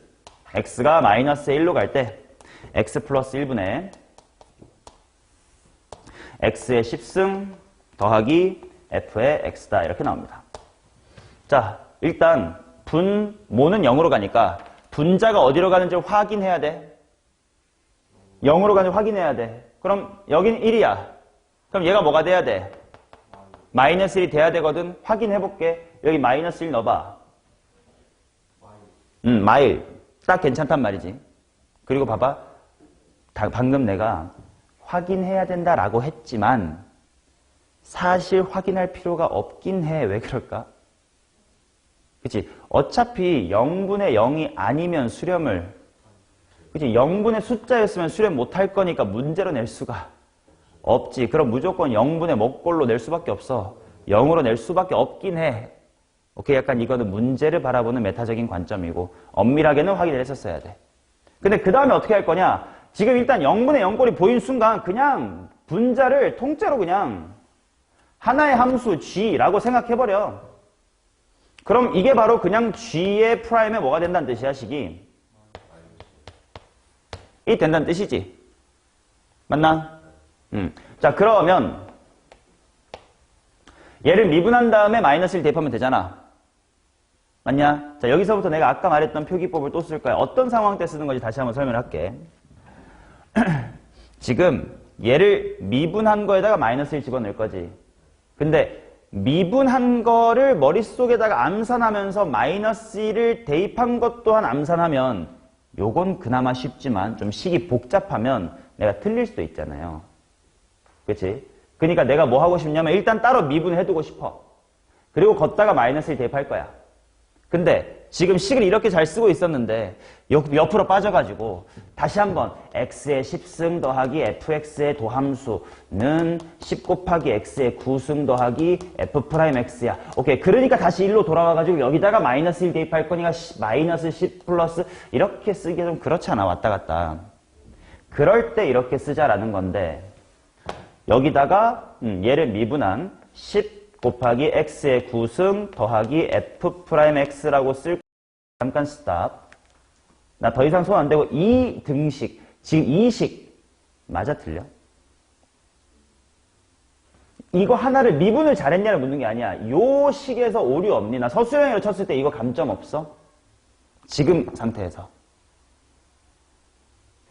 x가 마이너스 1로 갈 때 x 플러스 1분의 x의 10승 더하기 f의 x다 이렇게 나옵니다. 자, 일단 분모는 0으로 가니까 분자가 어디로 가는지 확인해야 돼. 0으로 가는지 확인해야 돼. 그럼 여긴 1이야. 그럼 얘가 뭐가 돼야 돼? 마이너스 1이 돼야 되거든. 확인해볼게. 여기 마이너스 1 넣어봐. 마일. 딱 괜찮단 말이지. 그리고 봐봐. 방금 내가 확인해야 된다라고 했지만 사실 확인할 필요가 없긴 해. 왜 그럴까? 그치? 어차피 0분의 0이 아니면 수렴을, 그치? 0분의 숫자였으면 수렴 못할 거니까 문제로 낼 수가 없지. 그럼 무조건 0분의 먹골로 낼 수밖에 없어. 0으로 낼 수밖에 없긴 해. 오케이, 약간 이거는 문제를 바라보는 메타적인 관점이고 엄밀하게는 확인을 했었어야 돼. 근데 그 다음에 어떻게 할 거냐? 지금 일단 0분의 0꼴이 보인 순간 그냥 분자를 통째로 그냥 하나의 함수 g라고 생각해버려. 그럼 이게 바로 그냥 g의 프라임에 뭐가 된다는 뜻이야, 식이? 이 된다는 뜻이지. 맞나? 자, 그러면 얘를 미분한 다음에 마이너스 1 대입하면 되잖아. 맞냐? 자, 여기서부터 내가 아까 말했던 표기법을 또 쓸 거야. 어떤 상황 때 쓰는 건지 다시 한번 설명을 할게. 지금 얘를 미분한 거에다가 마이너스 1 집어넣을 거지. 근데 미분한 거를 머릿속에다가 암산하면서 마이너스 1을 대입한 것 또한 암산하면 요건 그나마 쉽지만 좀 식이 복잡하면 내가 틀릴 수도 있잖아요. 그치? 그러니까 내가 뭐 하고 싶냐면 일단 따로 미분해두고 싶어. 그리고 걷다가 마이너스 1 대입할 거야. 근데 지금 식을 이렇게 잘 쓰고 있었는데 옆으로 빠져가지고 다시 한번 x의 10승 더하기 fx의 도함수는 10 곱하기 x의 9승 더하기 f'x야. 오케이. 그러니까 다시 1로 돌아와가지고 여기다가 마이너스 1 대입할 거니까 마이너스 10 플러스 이렇게 쓰기가 좀 그렇잖아. 왔다 갔다. 그럴 때 이렇게 쓰자라는 건데 여기다가 얘를 미분한 10 곱하기 x의 9승 더하기 f'x라고 쓸 잠깐 스탑. 나 더 이상 손 안 대고 이 등식, 지금 이 식 맞아 틀려? 이거 하나를 미분을 잘했냐를 묻는 게 아니야. 요 식에서 오류 없니? 나 서술형으로 쳤을 때 이거 감점 없어? 지금 상태에서.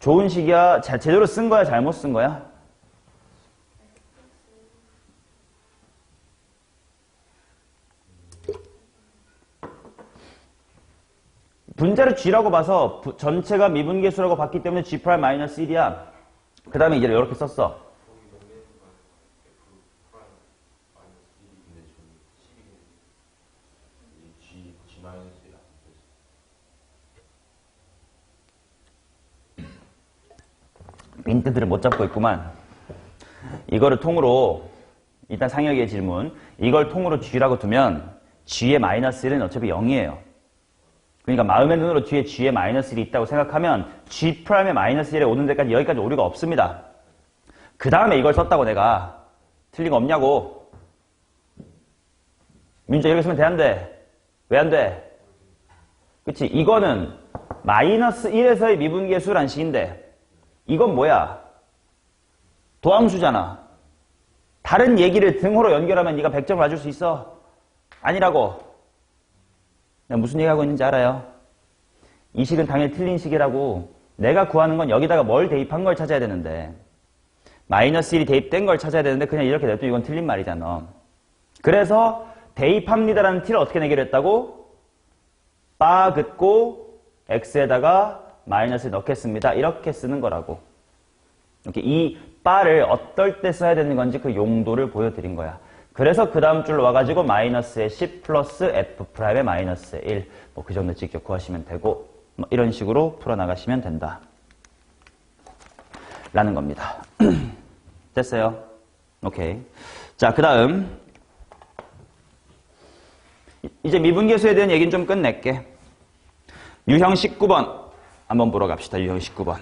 좋은 식이야? 제대로 쓴 거야? 잘못 쓴 거야? 분자를 g라고 봐서 전체가 미분계수라고 봤기 때문에 g'-1이야. 그 다음에 이제 이렇게 썼어. 빈트들을 못 잡고 있구만. 이거를 통으로 일단 상혁이의 질문. 이걸 통으로 g라고 두면 g의 마이너스 1은 어차피 0이에요. 그러니까 마음의 눈으로 뒤에 g의 마이너스 1이 있다고 생각하면 g'의 마이너스 1에 오는 데까지 여기까지 오류가 없습니다. 그 다음에 이걸 썼다고 내가 틀린 거 없냐고. 민주야 이렇게 쓰면 돼 안 돼? 왜 안 돼? 그치? 이거는 마이너스 1에서의 미분계수란 식인데 이건 뭐야? 도함수잖아. 다른 얘기를 등호로 연결하면 네가 100점을 맞을 수 있어? 아니라고. 내가 무슨 얘기하고 있는지 알아요? 이 식은 당연히 틀린 식이라고. 내가 구하는 건 여기다가 뭘 대입한 걸 찾아야 되는데 마이너스 1이 대입된 걸 찾아야 되는데 그냥 이렇게 냅두면 이건 틀린 말이잖아. 그래서 대입합니다라는 t를 어떻게 내기로 했다고? 바 긋고 x에다가 마이너스를 넣겠습니다. 이렇게 쓰는 거라고. 이렇게 이 바를 어떨 때 써야 되는 건지 그 용도를 보여드린 거야. 그래서 그 다음 줄로 와가지고 마이너스의 10 플러스 f'의 마이너스 1 뭐 그 정도 직접 구하시면 되고 뭐 이런 식으로 풀어나가시면 된다 라는 겁니다. 됐어요? 오케이. 자, 그 다음 이제 미분계수에 대한 얘기는 좀 끝낼게. 유형 19번 한번 보러 갑시다. 유형 19번.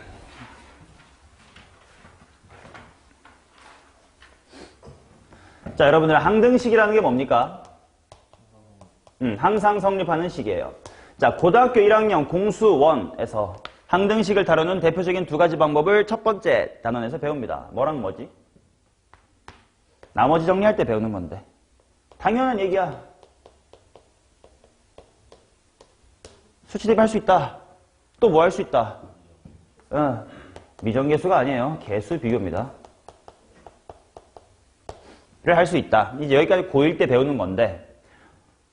자, 여러분들 항등식이라는 게 뭡니까? 항상 성립하는 식이에요. 자, 고등학교 1학년 공수 1에서 항등식을 다루는 대표적인 두 가지 방법을 첫 번째 단원에서 배웁니다. 뭐랑 뭐지? 나머지 정리할 때 배우는 건데. 당연한 얘기야. 수치 대비할 수 있다. 또 뭐 할 수 있다? 미정계수가 아니에요. 계수 비교입니다. 를 할 수 있다. 이제 여기까지 고1 때 배우는 건데,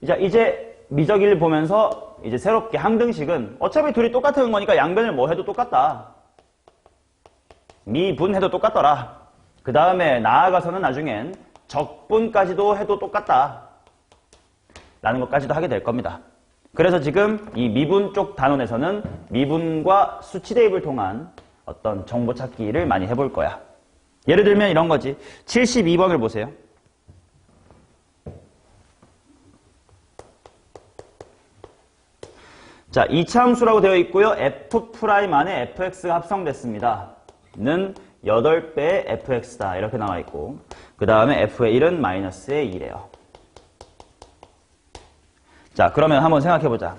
이제 미적일 보면서 이제 새롭게 항등식은 어차피 둘이 똑같은 거니까 양변을 뭐 해도 똑같다. 미분해도 똑같더라. 그 다음에 나아가서는 나중엔 적분까지도 해도 똑같다. 라는 것까지도 하게 될 겁니다. 그래서 지금 이 미분 쪽 단원에서는 미분과 수치 대입을 통한 어떤 정보 찾기를 많이 해볼 거야. 예를 들면 이런 거지. 72번을 보세요. 자, 2차 함수라고 되어 있고요. f' 안에 fx가 합성됐습니다. 는 8배의 fx다. 이렇게 나와 있고, 그 다음에 f의 1은 마이너스의 2래요. 자, 그러면 한번 생각해보자.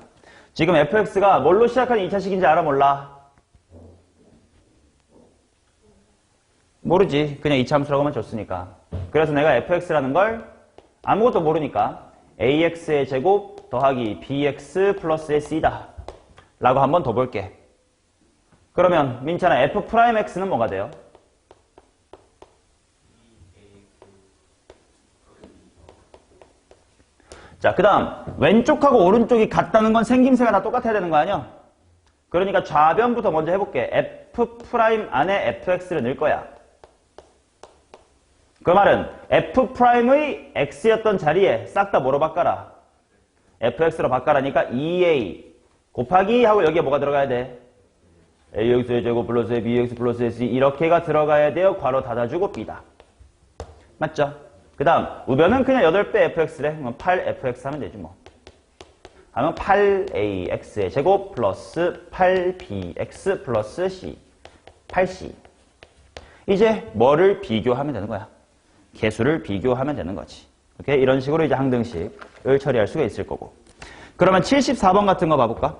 지금 fx가 뭘로 시작하는 2차식인지 알아, 몰라? 모르지. 그냥 2차 함수라고만 줬으니까. 그래서 내가 fx라는 걸 아무것도 모르니까 ax의 제곱 더하기 bx 플러스의 c다. 라고 한번 더 볼게. 그러면 민찬아, f'x는 뭐가 돼요? 자, 그 다음 왼쪽하고 오른쪽이 같다는 건 생김새가 다 똑같아야 되는 거 아니야? 그러니까 좌변부터 먼저 해볼게. f' 안에 fx를 넣을 거야. 그 말은 f'의 x였던 자리에 싹 다 뭐로 바꿔라? fx로 바꿔라니까 2a 곱하기 하고 여기에 뭐가 들어가야 돼? ax의 제곱 플러스 bx 플러스 c 이렇게가 들어가야 돼요. 괄호 닫아주고 b다. 맞죠? 그 다음 우변은 그냥 8배 fx래. 그럼 8fx 하면 되지 뭐. 하면 8ax의 제곱 플러스 8bx 플러스 c 8c. 이제 뭐를 비교하면 되는 거야? 개수를 비교하면 되는 거지. 오케이? 이런 식으로 이제 항등식을 처리할 수가 있을 거고. 그러면 74번 같은 거 봐볼까?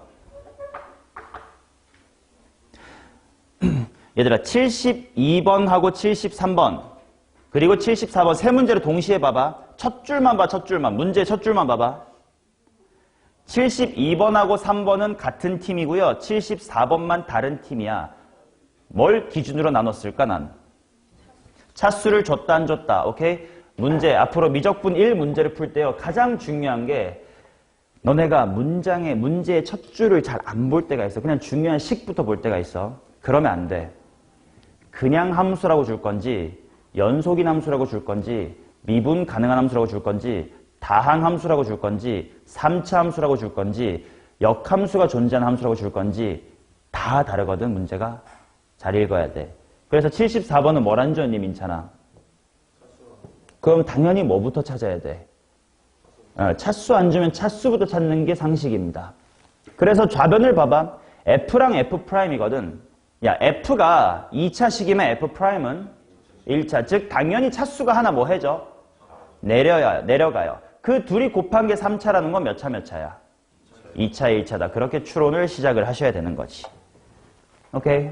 얘들아, 72번하고 73번 그리고 74번 세 문제를 동시에 봐봐. 첫 줄만 봐, 첫 줄만. 문제 첫 줄만 봐봐. 72번하고 3번은 같은 팀이고요. 74번만 다른 팀이야. 뭘 기준으로 나눴을까, 난? 차수를 줬다, 안 줬다. 오케이? 문제, 앞으로 미적분 1 문제를 풀 때요. 가장 중요한 게 너네가 문제의 첫 줄을 잘 안 볼 때가 있어. 그냥 중요한 식부터 볼 때가 있어. 그러면 안 돼. 그냥 함수라고 줄 건지, 연속인 함수라고 줄 건지, 미분 가능한 함수라고 줄 건지, 다항 함수라고 줄 건지, 3차 함수라고 줄 건지, 역함수가 존재하는 함수라고 줄 건지 다 다르거든, 문제가. 잘 읽어야 돼. 그래서 74번은 뭐란 줄 아니, 민찬아? 그럼 당연히 뭐부터 찾아야 돼? 차수 안 주면 차수부터 찾는 게 상식입니다. 그래서 좌변을 봐봐. F랑 F'이거든. 야, F가 2차식이면 F'은 1차. 즉 당연히 차수가 하나 뭐 해줘? 내려가요. 그 둘이 곱한 게 3차라는 건 몇 차 몇 차야? 2차 1차다. 그렇게 추론을 시작을 하셔야 되는 거지. 오케이?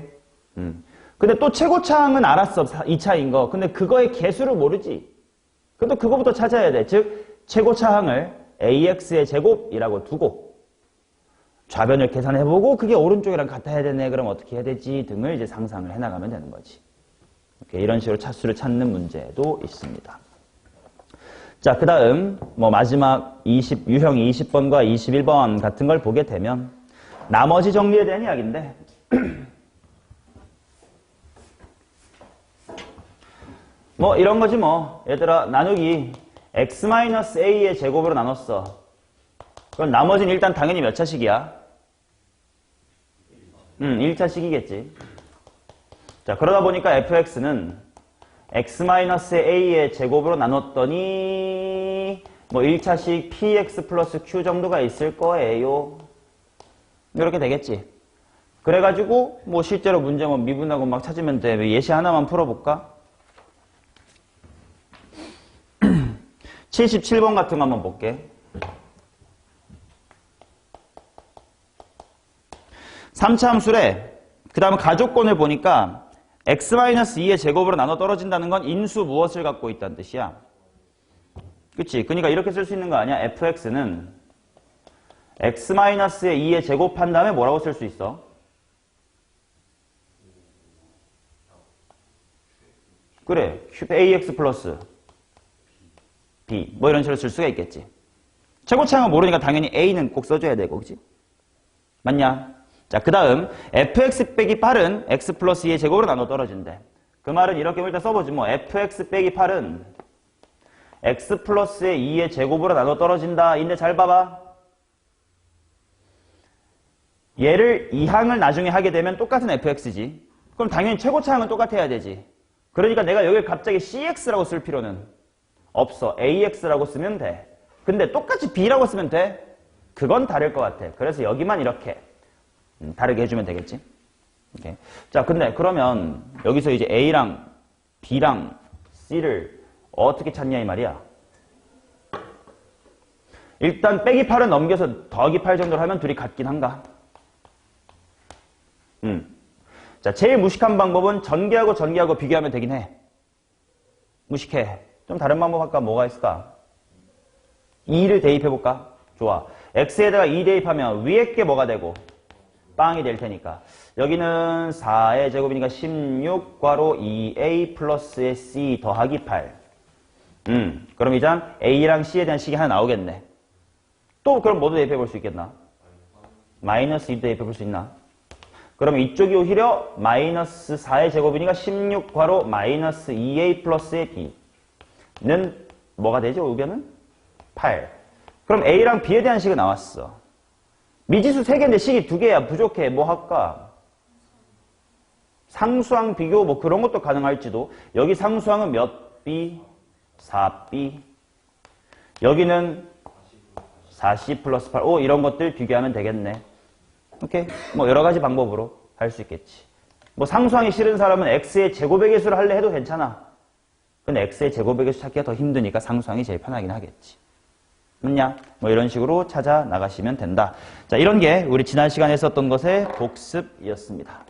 근데 또 최고차항은 알았어. 2차인 거. 근데 그거의 개수를 모르지. 근데 그거부터 찾아야 돼. 즉 최고차항을 ax의 제곱이라고 두고 좌변을 계산해보고 그게 오른쪽이랑 같아야 되네. 그럼 어떻게 해야 되지? 등을 이제 상상을 해나가면 되는 거지. 이렇게 이런 식으로 차수를 찾는 문제도 있습니다. 자, 그 다음 뭐 마지막 유형 20번과 21번 같은 걸 보게 되면 나머지 정리에 대한 이야기인데 뭐 이런 거지 뭐. 얘들아, 나누기 x-a의 제곱으로 나눴어. 그럼 나머지는 일단 당연히 몇 차식이야? 1차식이겠지. 자, 그러다 보니까 fx는 x-a의 제곱으로 나눴더니 뭐 1차식 px 플러스 q 정도가 있을 거예요. 이렇게 되겠지. 그래가지고 뭐 실제로 문제 뭐 미분하고 막 찾으면 돼. 예시 하나만 풀어볼까? 77번 같은 거 한번 볼게. 3차 함수래. 그 다음에 가족권을 보니까 x-2의 제곱으로 나눠 떨어진다는 건 인수 무엇을 갖고 있다는 뜻이야? 그치? 그러니까 이렇게 쓸 수 있는 거 아니야? fx는 x-의 2의 제곱한 다음에 뭐라고 쓸 수 있어? 그래. ax 플러스 b 뭐 이런 식으로 쓸 수가 있겠지. 최고차항은 모르니까 당연히 a는 꼭 써줘야 되고, 그치? 맞냐? 자, 그 다음 fx 빼기 8은 x 플러스 2의 제곱으로 나눠 떨어진대. 그 말은 이렇게 일단 써보지 뭐. fx 빼기 8은 x 플러스의 2의 제곱으로 나눠 떨어진다. 인데 잘 봐봐. 얘를 이항을 나중에 하게 되면 똑같은 fx지. 그럼 당연히 최고차항은 똑같아야 되지. 그러니까 내가 여기를 갑자기 cx라고 쓸 필요는 없어. ax라고 쓰면 돼. 근데 똑같이 b라고 쓰면 돼? 그건 다를 것 같아. 그래서 여기만 이렇게 다르게 해주면 되겠지. 오케이. 자, 근데 그러면 여기서 이제 a랑 b랑 c를 어떻게 찾냐 이 말이야. 일단 빼기 8은 넘겨서 더하기 8 정도로 하면 둘이 같긴 한가? 자, 제일 무식한 방법은 전개하고 전개하고 비교하면 되긴 해. 무식해. 좀 다른 방법 할까? 뭐가 있을까? 2를 대입해볼까? 좋아. x에다가 2 대입하면 위에 게 뭐가 되고? 빵이 될 테니까. 여기는 4의 제곱이니까 16 괄호 2a 플러스의 c 더하기 8. 그럼 이제 a랑 c에 대한 식이 하나 나오겠네. 또 그럼 뭐도 대입해볼 수 있겠나? 마이너스 2도 대입해볼 수 있나? 그러면 이쪽이 오히려 마이너스 4의 제곱이니까 16 괄호 마이너스 2a 플러스의 b는 뭐가 되죠? 의견은? 8. 그럼 a랑 b에 대한 식이 나왔어. 미지수 3개인데 식이 2개야. 부족해. 뭐 할까? 상수항 비교 뭐 그런 것도 가능할지도. 여기 상수항은 몇 b? 4b. 여기는 4c 플러스 8. 오, 이런 것들 비교하면 되겠네. 오케이. 뭐 여러 가지 방법으로 할 수 있겠지. 뭐 상수항이 싫은 사람은 x의 제곱의 개수를 할래 해도 괜찮아. 근데 x의 제곱의 개수 찾기가 더 힘드니까 상수항이 제일 편하긴 하겠지. 맞냐? 뭐 이런 식으로 찾아 나가시면 된다. 자, 이런 게 우리 지난 시간에 했었던 것의 복습이었습니다.